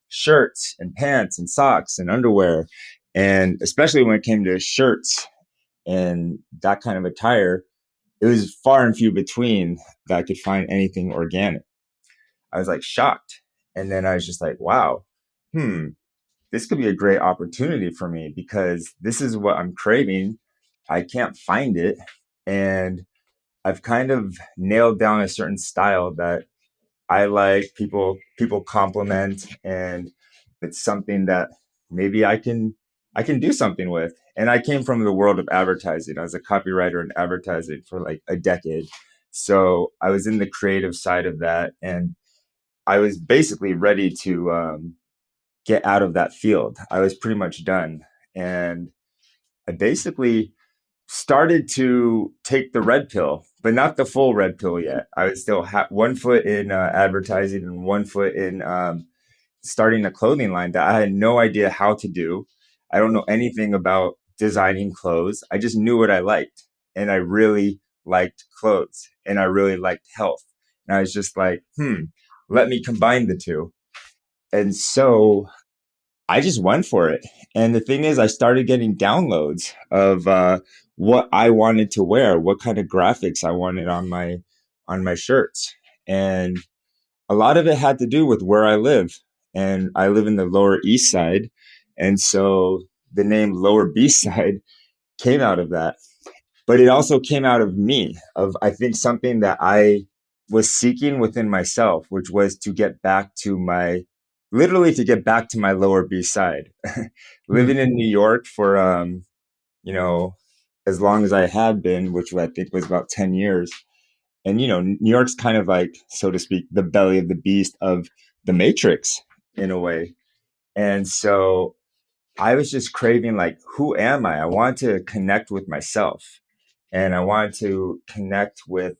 shirts and pants and socks and underwear. And especially when it came to shirts and that kind of attire, it was far and few between that I could find anything organic. I was like shocked. And then I was just like, wow, this could be a great opportunity for me because this is what I'm craving. I can't find it. And I've kind of nailed down a certain style that I like people compliment and it's something that maybe I can do something with. And I came from the world of advertising. I was a copywriter in advertising for like a decade. So I was in the creative side of that and I was basically ready to get out of that field. I was pretty much done. And I basically started to take the red pill, but not the full red pill yet. I was still one foot in advertising and one foot in starting a clothing line that I had no idea how to do. I don't know anything about designing clothes. I just knew what I liked. And I really liked clothes and I really liked health. And I was just like, let me combine the two. And so I just went for it. And the thing is, I started getting downloads of what I wanted to wear, what kind of graphics I wanted on my shirts. And a lot of it had to do with where I live. And I live in the Lower East Side. And so the name Lower B Side came out of that. But it also came out of me, of I think something that I was seeking within myself, which was to get back to my literally to get back to my Lower B Side. Hmm. Living in New York for you know, as long as I had been, which I think was about 10 years. And New York's kind of like, so to speak, the belly of the beast of the Matrix in a way. And so I was just craving, like, who am I? I want to connect with myself, and I wanted to connect with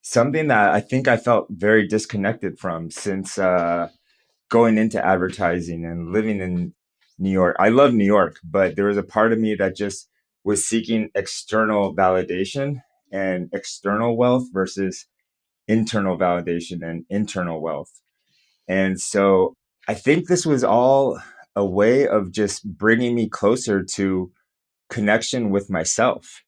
something that I think I felt very disconnected from since going into advertising and living in New York. I love New York, but there was a part of me that just was seeking external validation and external wealth versus internal validation and internal wealth. And so I think this was all a way of just bringing me closer to connection with myself.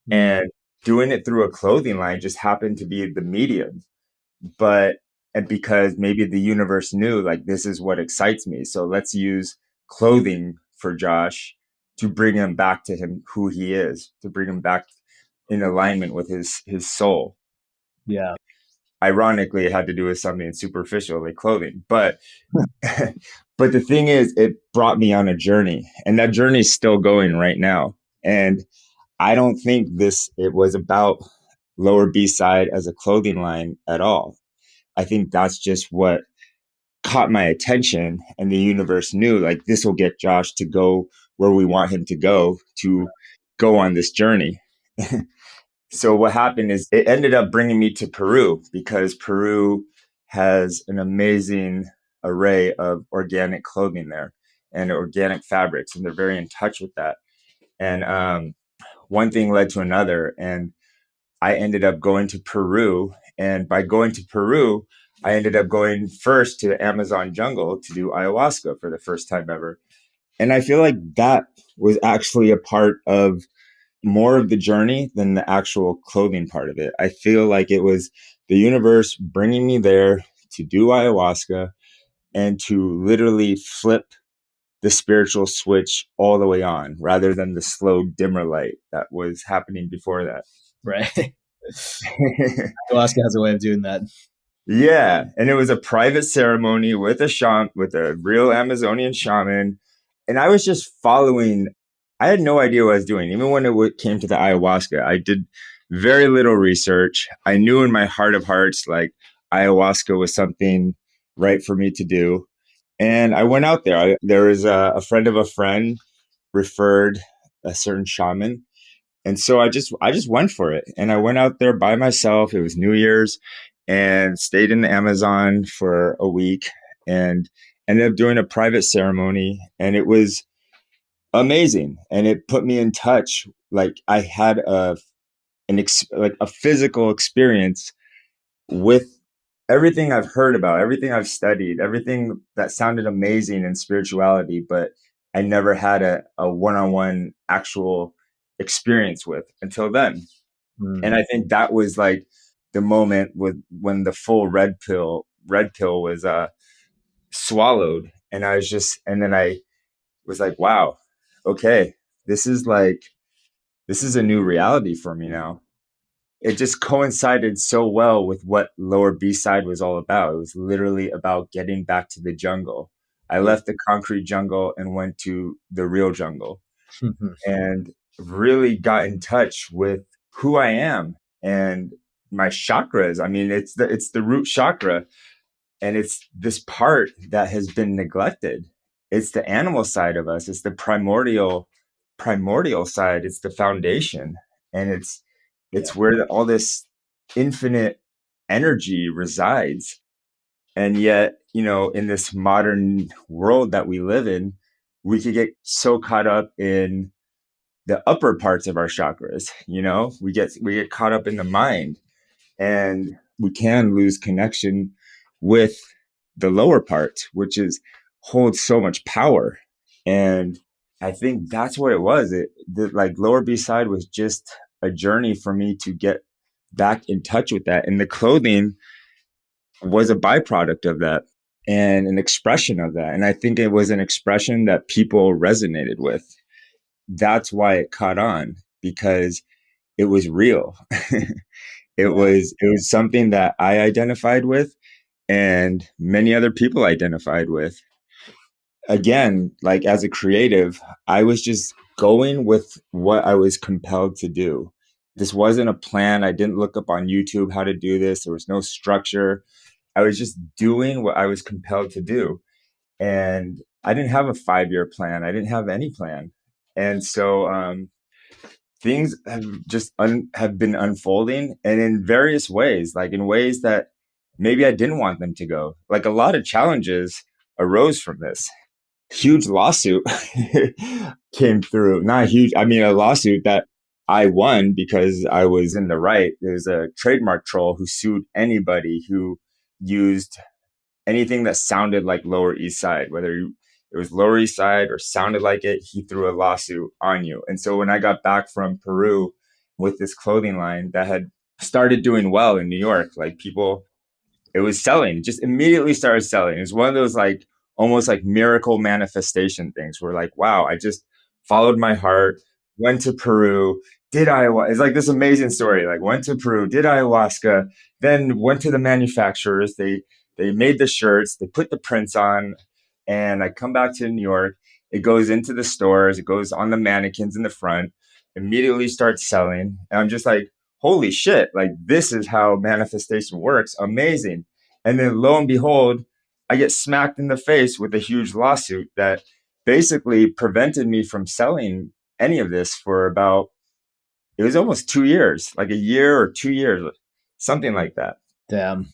Hmm. And doing it through a clothing line just happened to be the medium. But and because maybe the universe knew, like, this is what excites me. So let's use clothing for Josh to bring him back to him who he is, to bring him back in alignment with his soul. Yeah. Ironically, it had to do with something superficial like clothing. But but the thing is, it brought me on a journey, and that journey is still going right now. And I don't think it was about Lower B Side as a clothing line at all. I think that's just what caught my attention, and the universe knew, like, this will get Josh to go where we want him to go on this journey. So what happened is it ended up bringing me to Peru because Peru has an amazing array of organic clothing there and organic fabrics, and they're very in touch with that. And one thing led to another, and I ended up going to Peru. And by going to Peru, I ended up going first to the Amazon jungle to do ayahuasca for the first time ever. And I feel like that was actually a part of more of the journey than the actual clothing part of it. I feel like it was the universe bringing me there to do ayahuasca and to literally flip the spiritual switch all the way on rather than the slow dimmer light that was happening before that. Right. Ayahuasca has a way of doing that. Yeah, and it was a private ceremony with with a real Amazonian shaman, and I was just following. I had no idea what I was doing, even when came to the ayahuasca. I did very little research. I knew in my heart of hearts, like, ayahuasca was something right for me to do, and I went out there. There was a friend of a friend referred a certain shaman, and so I just went for it. And I went out there by myself. It was New Year's, and stayed in the Amazon for a week and ended up doing a private ceremony, and it was amazing. And it put me in touch, like I had like a physical experience with everything I've heard about, everything I've studied, everything that sounded amazing in spirituality, but I never had a one-on-one actual experience with until then. And Mm. I think that was like the moment with when the full red pill was swallowed. And and then I was like, wow, okay, this is like, this is a new reality for me now. It just coincided so well with what Lower B Side was all about. It was literally about getting back to the jungle. I Yeah. left the concrete jungle and went to the real jungle, and really got in touch with who I am and my chakras. I mean, it's the root chakra, and it's this part that has been neglected. It's the animal side of us. It's the primordial side. It's the foundation, and Yeah. it's where all this infinite energy resides. And yet, in this modern world that we live in, we could get so caught up in the upper parts of our chakras, we get caught up in the mind, and we can lose connection with the lower part, which is holds so much power. And I think that's what it was. Like lower B side was just a journey for me to get back in touch with that. And the clothing was a byproduct of that and an expression of that. And I think it was an expression that people resonated with. That's why it caught on, because it was real. Yeah. It was something that I identified with and many other people identified with. Again, like as a creative, I was just going with what I was compelled to do. This wasn't a plan. I didn't look up on YouTube how to do this. There was no structure. I was just doing what I was compelled to do. And I didn't have a 5-year plan. I didn't have any plan. And so things have just have been unfolding, and in various ways, like in ways that maybe I didn't want them to go. Like a lot of challenges arose from this. Huge lawsuit came through. Not huge, I mean a lawsuit that I won because I was in the right. There's a trademark troll who sued anybody who used anything that sounded like Lower East Side, whether it was Lower East Side or sounded like it, he threw a lawsuit on you. And so when I got back from Peru with this clothing line that had started doing well in New York, like people, it was selling, just immediately started selling. It was one of those like almost like miracle manifestation things where like, wow, I just followed my heart, went to Peru, did ayahuasca. It's like this amazing story. Like went to Peru, did ayahuasca, then went to the manufacturers. They made the shirts, they put the prints on, and I come back to New York. It goes into the stores, it goes on the mannequins in the front, immediately starts selling. And I'm just like, holy shit, like this is how manifestation works. Amazing. And then lo and behold, I get smacked in the face with a huge lawsuit that basically prevented me from selling any of this for about, it was almost 2 years, like a year or 2 years, something like that. Damn.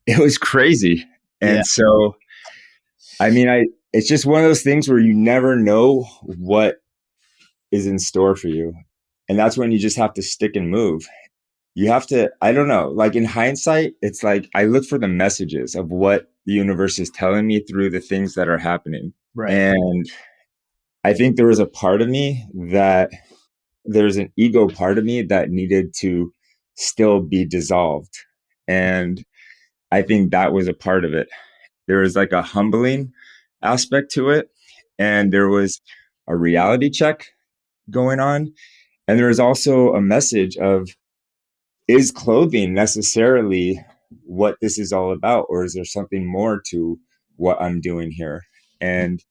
It was crazy. Yeah. And so, I mean, it's just one of those things where you never know what is in store for you. And that's when you just have to stick and move. You have to, I don't know, like in hindsight, it's like I look for the messages of what the universe is telling me through the things that are happening. Right. And I think there was a part of me that there's an ego part of me that needed to still be dissolved. And I think that was a part of it. There was like a humbling aspect to it. And there was a reality check going on. And there was also a message of, is clothing necessarily what this is all about? Or is there something more to what I'm doing here? And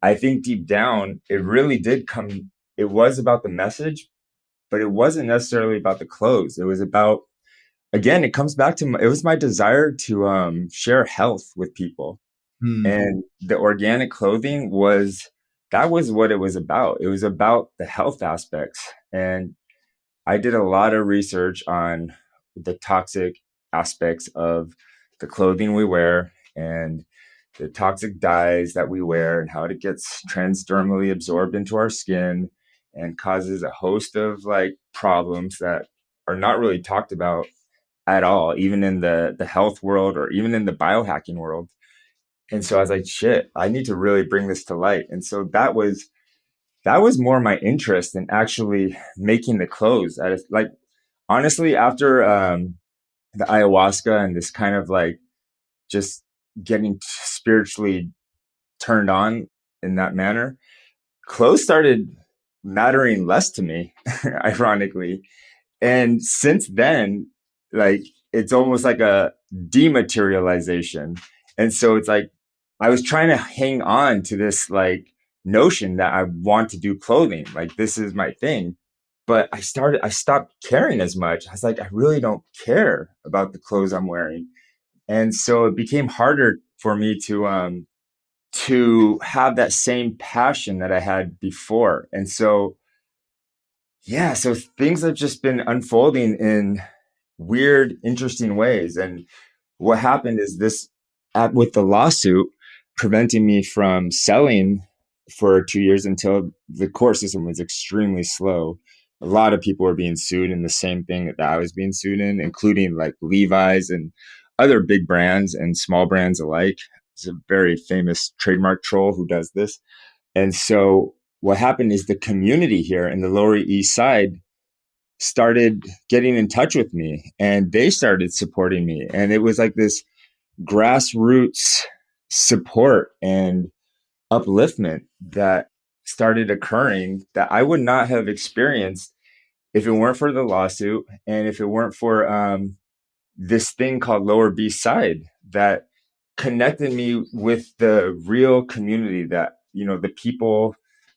I think deep down, it really did come, it was about the message, but it wasn't necessarily about the clothes. It was about, again, it comes back to, it was my desire to share health with people. Hmm. And the organic clothing was, that was what it was about. It was about the health aspects. And I did a lot of research on the toxic aspects of the clothing we wear and the toxic dyes that we wear and how it gets transdermally absorbed into our skin and causes a host of like problems that are not really talked about at all, even in the health world or even in the biohacking world. And so I was like, shit, I need to really bring this to light. And so that was more my interest in actually making the clothes. Like honestly, after the ayahuasca and this kind of like just getting spiritually turned on in that manner, clothes started mattering less to me, ironically. And since then, like it's almost like a dematerialization. And so it's like I was trying to hang on to this like notion that I want to do clothing, like this is my thing. But I stopped caring as much. I was like, I really don't care about the clothes I'm wearing. And so it became harder for me to have that same passion that I had before. And so yeah, so things have just been unfolding in weird, interesting ways. And what happened is this with the lawsuit preventing me from selling for 2 years until the court system was extremely slow. A lot of people were being sued in the same thing that I was being sued in, including like Levi's and other big brands and small brands alike. It's a very famous trademark troll who does this. And so what happened is the community here in the Lower East Side started getting in touch with me and they started supporting me. And it was like this grassroots support and upliftment that started occurring that I would not have experienced if it weren't for the lawsuit and if it weren't for this thing called Lower Beast Side that connected me with the real community that, you know, the people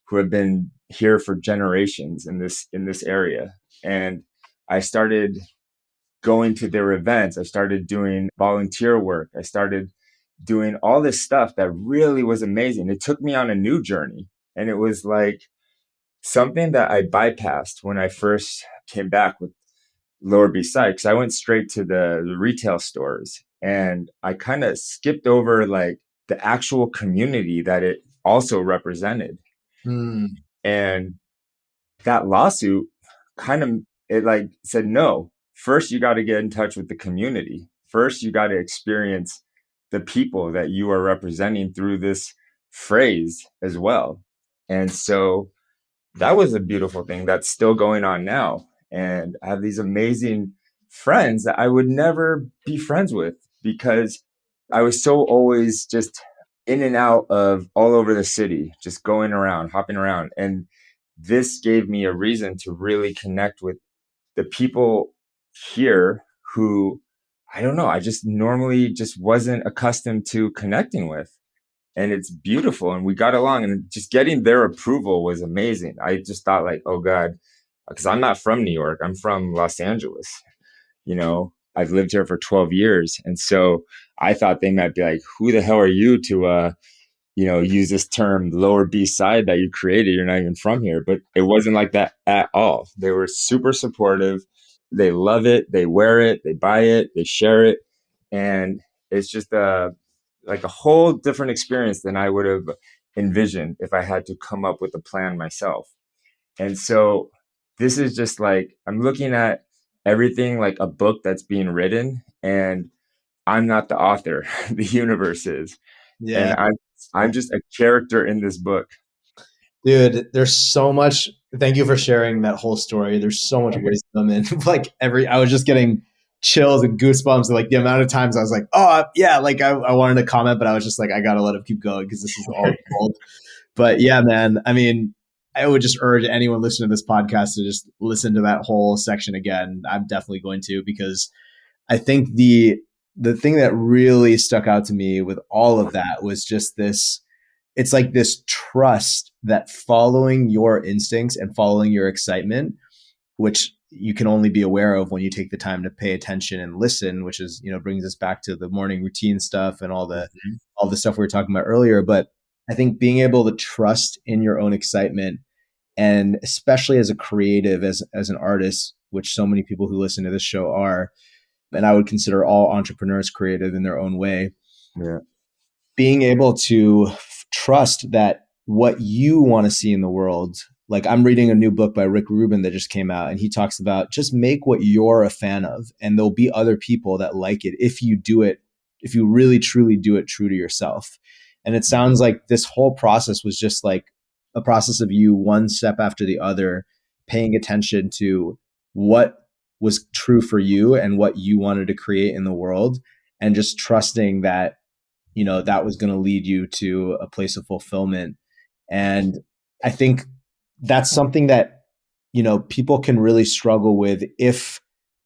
who have been here for generations in this area. And I started going to their events. I started doing volunteer work. I started doing all this stuff that really was amazing. It took me on a new journey. And it was like something that I bypassed when I first came back with Lower East Side, because I went straight to the retail stores and I kind of skipped over like the actual community that it also represented. Mm. And that lawsuit kind of, it like said, no, first you got to get in touch with the community. First, you got to experience the people that you are representing through this phrase as well. And so that was a beautiful thing that's still going on now. And I have these amazing friends that I would never be friends with because I was so always just in and out of all over the city, just going around, hopping around. And this gave me a reason to really connect with the people here who I don't know, I just normally just wasn't accustomed to connecting with. And it's beautiful. And we got along and just getting their approval was amazing. I just thought like, oh God, because I'm not from New York. I'm from Los Angeles. You know, I've lived here for 12 years. And so I thought they might be like, who the hell are you to you know, use this term Lower Beast Side that you created. You're not even from here. But it wasn't like that at all. They were super supportive. They love it. They wear it. They buy it. They share it. And it's just like a whole different experience than I would have envisioned if I had to come up with a plan myself. And so this is just like, I'm looking at everything like a book that's being written, and I'm not the author, the universe is. And Yeah. I'm just a character in this book. Dude, there's so much. Thank you for sharing that whole story. There's so much wisdom and like I was just getting chills and goosebumps. Like the amount of times I was like, oh yeah, like I wanted to comment, but I was just like, I gotta let him keep going because this is all gold. But yeah, man, I mean, I would just urge anyone listening to this podcast to just listen to that whole section again. I'm definitely going to because I think the thing that really stuck out to me with all of that was just this it's like this trust that following your instincts and following your excitement, which you can only be aware of when you take the time to pay attention and listen, which is, you know, brings us back to the morning routine stuff and all the stuff we were talking about earlier. But I think being able to trust in your own excitement, and especially as a creative, as an artist, which so many people who listen to this show are, and I would consider all entrepreneurs creative in their own way, Yeah. being able to trust that what you want to see in the world, like I'm reading a new book by Rick Rubin that just came out, and he talks about just make what you're a fan of, and there'll be other people that like it if you do it, if you really truly do it true to yourself. And it sounds like this whole process was just like a process of you one step after the other, paying attention to what was true for you and what you wanted to create in the world, and just trusting that, you know, that was going to lead you to a place of fulfillment. And I think that's something that, you know, people can really struggle with if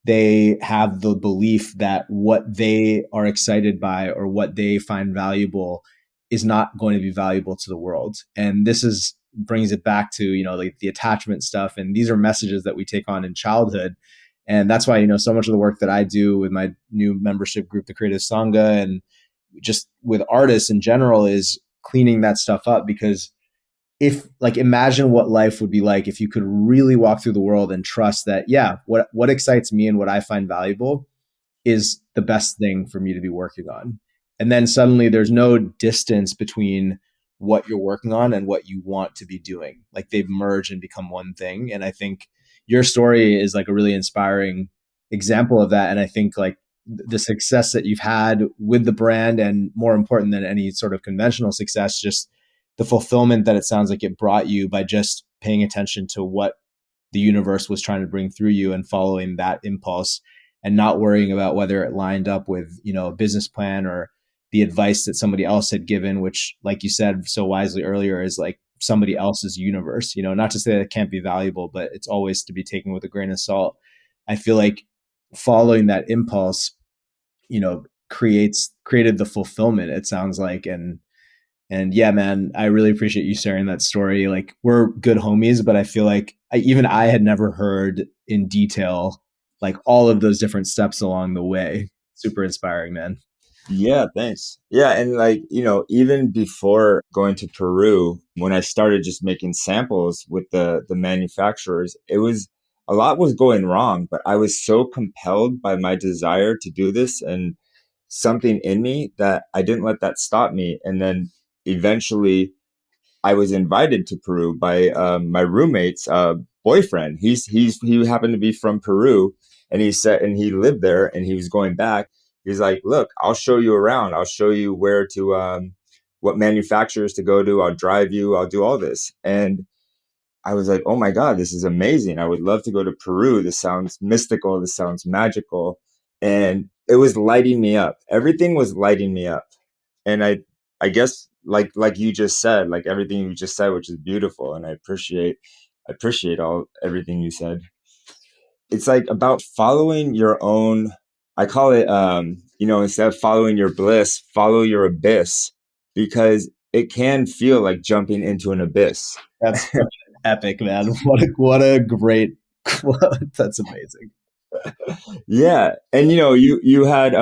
they have the belief that what they are excited by or what they find valuable is not going to be valuable to the world. And this is brings it back to, you know, like the attachment stuff, and these are messages that we take on in childhood. And that's why, you know, so much of the work that I do with my new membership group, the Creative Sangha, and just with artists in general, is cleaning that stuff up. Because if, like, imagine what life would be like if you could really walk through the world and trust that, yeah, what excites me and what I find valuable is the best thing for me to be working on. And then suddenly there's no distance between what you're working on and what you want to be doing. Like they've merged and become one thing. And I think your story is like a really inspiring example of that. And I think like the success that you've had with the brand, and more important than any sort of conventional success, just the fulfillment that it sounds like it brought you by just paying attention to what the universe was trying to bring through you and following that impulse, and not worrying about whether it lined up with, you know, a business plan or the advice that somebody else had given, which, like you said so wisely earlier, is like somebody else's universe. You know, not to say that it can't be valuable, but it's always to be taken with a grain of salt. I feel like following that impulse, you know, created the fulfillment, it sounds like. And yeah, man, I really appreciate you sharing that story. Like we're good homies, but I feel like even I had never heard in detail like all of those different steps along the way. Super inspiring, man. Yeah, thanks. Yeah, and like, even before going to Peru, when I started just making samples with the manufacturers, it was a lot was going wrong, but I was so compelled by my desire to do this and something in me that I didn't let that stop me. And then eventually I was invited to Peru by my roommate's boyfriend. He happened to be from Peru, and he lived there, and he was going back. He's like, "Look, I'll show you around. I'll show you where to, what manufacturers to go to. I'll drive you. I'll do all this." And I was like, "Oh my God, this is amazing! I would love to go to Peru. This sounds mystical. This sounds magical." And it was lighting me up. Everything was lighting me up. And I guess like you just said, like everything you just said, which is beautiful, and I appreciate all everything you said. It's like about following your own. I call it, instead of following your bliss, follow your abyss, because it can feel like jumping into an abyss. That's such an epic, man. What a great quote. That's amazing. Yeah, and you had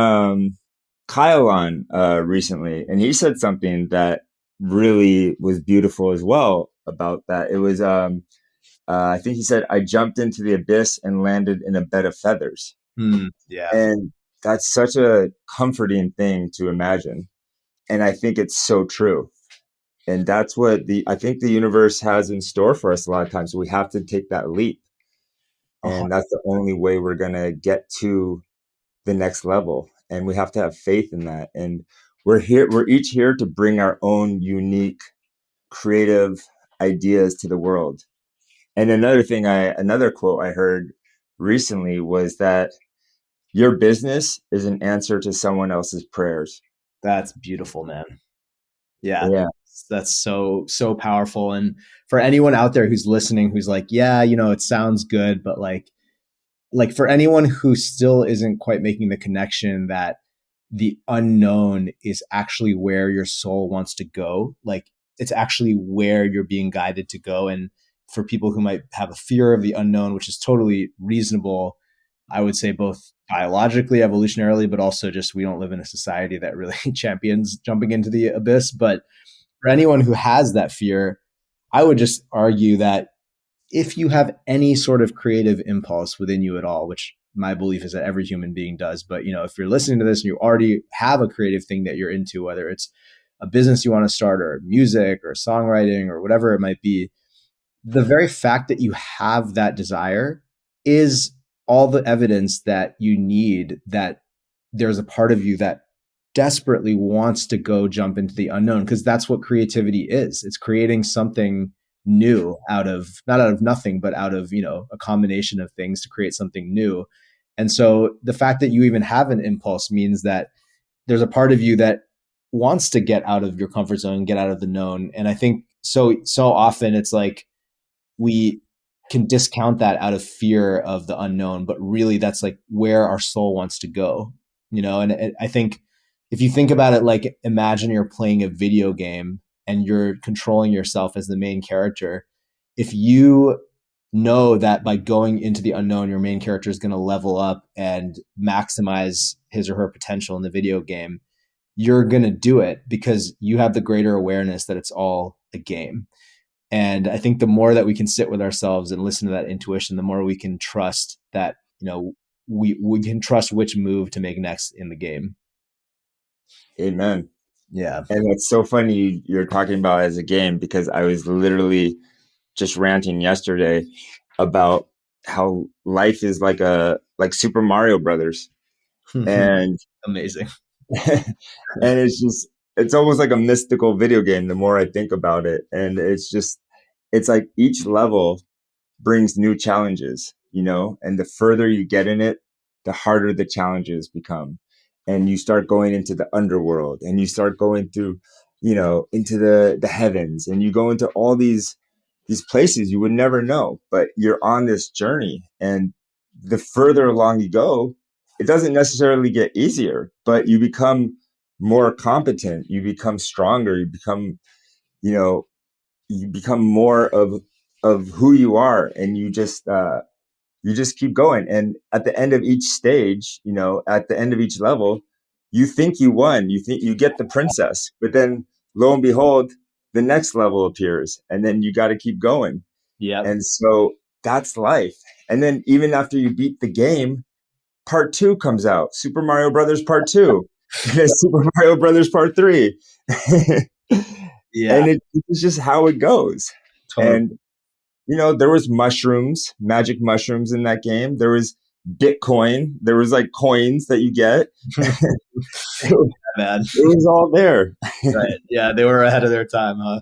Kyle on recently, and he said something that really was beautiful as well about that. It was, I think he said, "I jumped into the abyss and landed in a bed of feathers," Yeah, and that's such a comforting thing to imagine, and I think it's so true. And that's what the I think the universe has in store for us a lot of times. We have to take that leap, uh, and that's the only way we're gonna get to the next level, and we have to have faith in that. And we're each here to bring our own unique creative ideas to the world. And another quote I heard recently was that your business is an answer to someone else's prayers. that's beautiful, man. Yeah, Yeah. that's so powerful. And for anyone out there who's listening, who's like, yeah, you know, it sounds good, but like for anyone who still isn't quite making the connection that the unknown is actually where your soul wants to go, like it's actually where you're being guided to go. And for people who might have a fear of the unknown, which is totally reasonable, I would say both biologically, evolutionarily, but also just we don't live in a society that really champions jumping into the abyss. But for anyone who has that fear, I would just argue that if you have any sort of creative impulse within you at all, which my belief is that every human being does, but you know, if you're listening to this and you already have a creative thing that you're into, whether it's a business you want to start or music or songwriting or whatever it might be, the very fact that you have that desire is all the evidence that you need that there's a part of you that desperately wants to go jump into the unknown, because that's what creativity is. It's creating something new out of, not out of nothing, but out of, you know, a combination of things to create something new. And so the fact that you even have an impulse means that there's a part of you that wants to get out of your comfort zone, get out of the known. And I think so often it's like we can discount that out of fear of the unknown, but really that's like where our soul wants to go, you know? And I think if you think about it, like imagine you're playing a video game and you're controlling yourself as the main character. If you know that by going into the unknown, your main character is going to level up and maximize his or her potential in the video game, you're going to do it because you have the greater awareness that it's all a game. And I think the more that we can sit with ourselves and listen to that intuition, the more we can trust that, you know, we can trust which move to make next in the game. Amen. Yeah. And it's so funny you're talking about it as a game because I was literally just ranting yesterday about how life is like Super Mario Brothers. And Amazing. and it's almost like a mystical video game the more I think about it. And it's like each level brings new challenges, and the further you get in it, the harder the challenges become. And you start going into the underworld and you start going through, into the heavens, and you go into all these places you would never know, but you're on this journey. And the further along you go, it doesn't necessarily get easier, but you become more competent, you become stronger, you know, you become more of who you are, and you just keep going. And at the end of each stage, at the end of each level, you think you won, you think you get the princess, but then lo and behold, the next level appears, and then you got to keep going. Yep. And so that's life. And then even after you beat the game, part two comes out, Super Mario Brothers Part Two, and then Super Mario Brothers Part Three. Yeah. And it's just how it goes. Totally. And there was mushrooms, magic mushrooms in that game. There was Bitcoin. There was like coins that you get. it Man. was all there. Right. Yeah. They were ahead of their time, huh?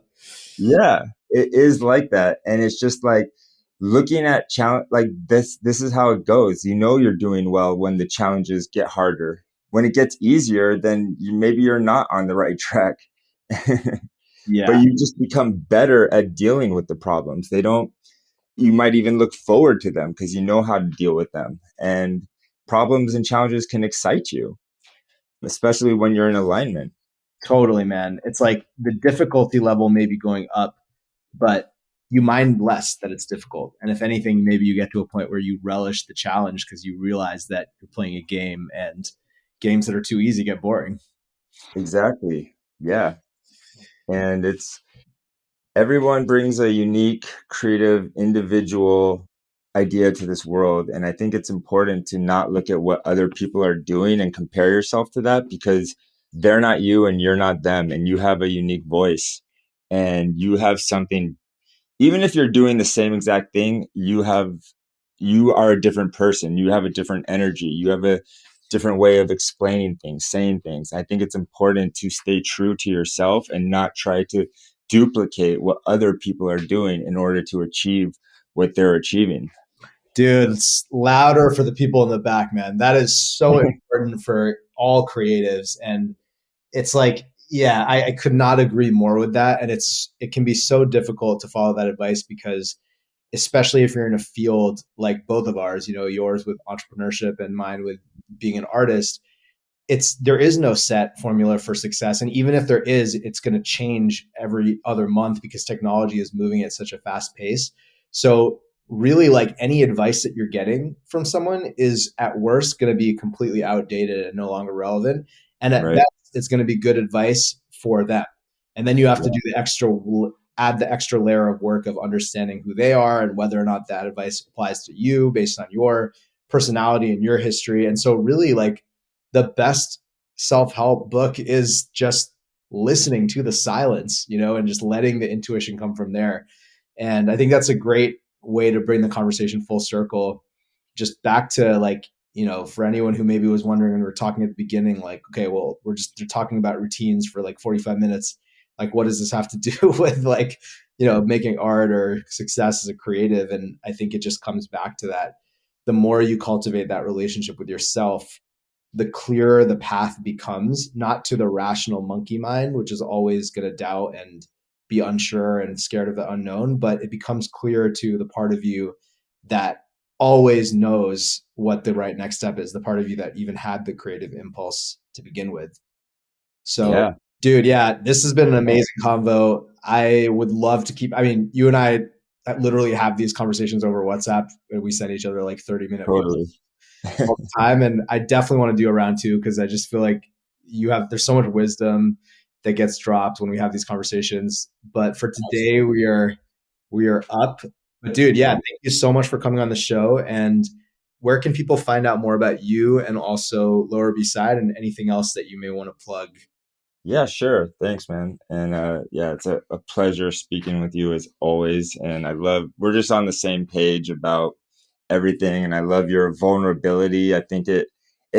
Yeah, it is like that. And it's just like looking at challenge like this is how it goes. You're doing well when the challenges get harder. When it gets easier, then maybe you're not on the right track. But Yeah. you just become better at dealing with the problems. They don't You might even look forward to them because you know how to deal with them. And problems and challenges can excite you, especially when you're in alignment. Totally, man. It's like the difficulty level may be going up, but you mind less that it's difficult. And if anything, maybe you get to a point where you relish the challenge because you realize that you're playing a game, and games that are too easy get boring. Exactly. Yeah. And it's everyone brings a unique, creative, individual idea to this world. And I think it's important to not look at what other people are doing and compare yourself to that, because they're not you and you're not them. And you have a unique voice and you have something. Even if you're doing the same exact thing, you are a different person. You have a different energy. You have a different way of explaining things, saying things. I think it's important to stay true to yourself and not try to duplicate what other people are doing in order to achieve what they're achieving. Dude, it's louder for the people in the back, man. That is so important for all creatives. And it's like, yeah, I could not agree more with that. And it can be so difficult to follow that advice because especially if you're in a field like both of ours, yours with entrepreneurship and mine with being an artist, there is no set formula for success. And even if there is, it's going to change every other month because technology is moving at such a fast pace. So really, like, any advice that you're getting from someone is at worst going to be completely outdated and no longer relevant. And at Right. best, it's going to be good advice for them. And then you have to Yeah. do add the extra layer of work of understanding who they are and whether or not that advice applies to you based on your personality and your history. And so really, like, the best self-help book is just listening to the silence, and just letting the intuition come from there. And I think that's a great way to bring the conversation full circle, just back to, like, for anyone who maybe was wondering when we were talking at the beginning, like, okay, well, they're talking about routines for like 45 minutes. Like, what does this have to do with, like, making art or success as a creative? And I think it just comes back to that. The more you cultivate that relationship with yourself, the clearer the path becomes, not to the rational monkey mind, which is always going to doubt and be unsure and scared of the unknown, but it becomes clearer to the part of you that always knows what the right next step is, the part of you that even had the creative impulse to begin with. So, Yeah. dude, yeah, this has been an amazing convo. I would love to keep, I mean, you and I literally have these conversations over WhatsApp. We send each other like 30-minute Totally. all the time. And I definitely want to do a round two because I just feel like there's so much wisdom that gets dropped when we have these conversations. But for today, we are up. But dude, yeah, thank you so much for coming on the show. And where can people find out more about you and also Lower B Side and anything else that you may want to plug? Yeah, sure. Thanks, man. And yeah, it's a pleasure speaking with you as always. And we're just on the same page about everything. And I love your vulnerability. I think it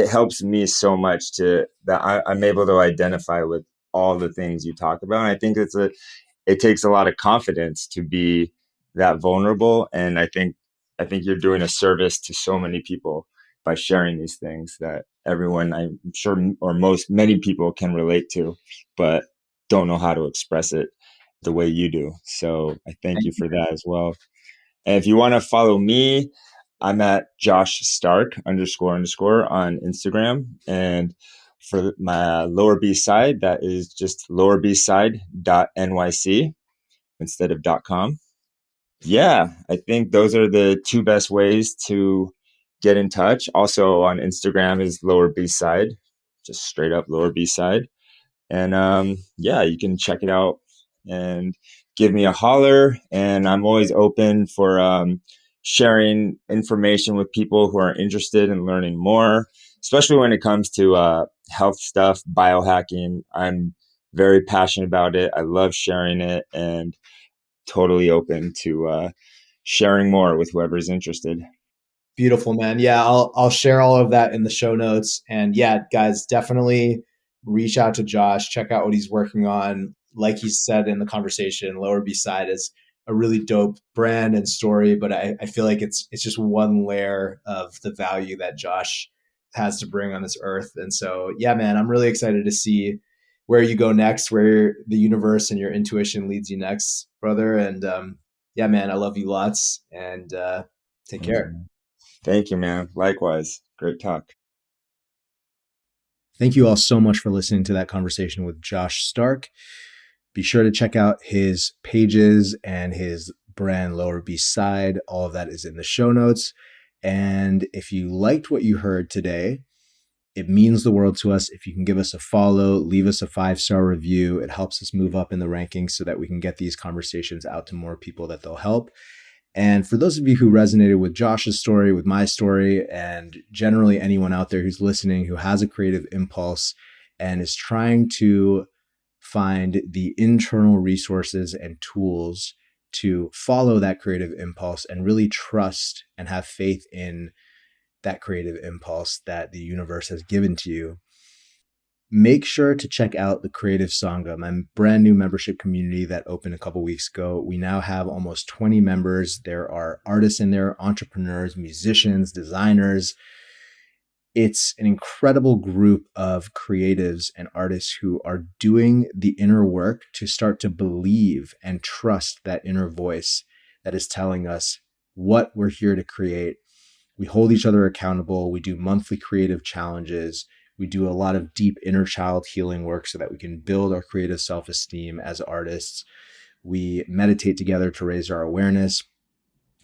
helps me so much to that I'm able to identify with all the things you talk about. And I think it takes a lot of confidence to be that vulnerable. And I think you're doing a service to so many people by sharing these things that everyone, I'm sure, or many people can relate to, but don't know how to express it the way you do. So I thank Thank you you. for that as well. And if you want to follow me, I'm at Josh Stark __ on Instagram. And for my lower B side, that is just lower B side .nyc instead of .com. Yeah, I think those are the two best ways to get in touch. Also on Instagram is lower B side, just straight up lower B side. And yeah, you can check it out and give me a holler. And I'm always open for sharing information with people who are interested in learning more, especially when it comes to health stuff, biohacking. I'm very passionate about it. I love sharing it and totally open to sharing more with whoever's interested. Beautiful, man. Yeah, I'll share all of that in the show notes. And yeah, guys, definitely reach out to Josh, check out what he's working on. Like he said in the conversation, Lower B Side is a really dope brand and story, but I feel like it's just one layer of the value that Josh has to bring on this earth. And so yeah, man, I'm really excited to see where you go next, where the universe and your intuition leads you next, brother. And yeah, man, I love you lots and take Thank care. you. Thank you, man. Likewise. Great talk. Thank you all so much for listening to that conversation with Josh Stark. Be sure to check out his pages and his brand Lower Beast Side. All of that is in the show notes. And if you liked what you heard today, it means the world to us if you can give us a follow, leave us a 5-star review. It helps us move up in the rankings so that we can get these conversations out to more people that they'll help. And for those of you who resonated with Josh's story, with my story, and generally anyone out there who's listening who has a creative impulse and is trying to find the internal resources and tools to follow that creative impulse and really trust and have faith in that creative impulse that the universe has given to you, make sure to check out the Creative Sangha, my brand new membership community that opened a couple weeks ago. We now have almost 20 members. There are artists in there, entrepreneurs, musicians, designers. It's an incredible group of creatives and artists who are doing the inner work to start to believe and trust that inner voice that is telling us what we're here to create. We hold each other accountable. We do monthly creative challenges. We do a lot of deep inner child healing work so that we can build our creative self-esteem as artists. We meditate together to raise our awareness.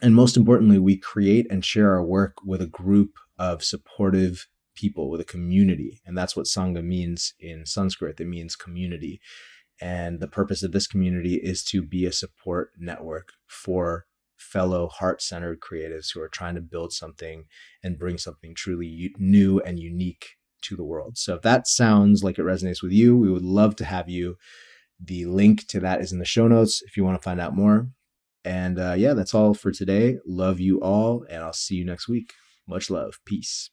And most importantly, we create and share our work with a group of supportive people, with a community. And that's what Sangha means in Sanskrit. It means community. And the purpose of this community is to be a support network for fellow heart-centered creatives who are trying to build something and bring something truly new and unique to the world. So if that sounds like it resonates with you, we would love to have you. The link to that is in the show notes if you want to find out more. And yeah, that's all for today. Love you all, and I'll see you next week. Much love. Peace.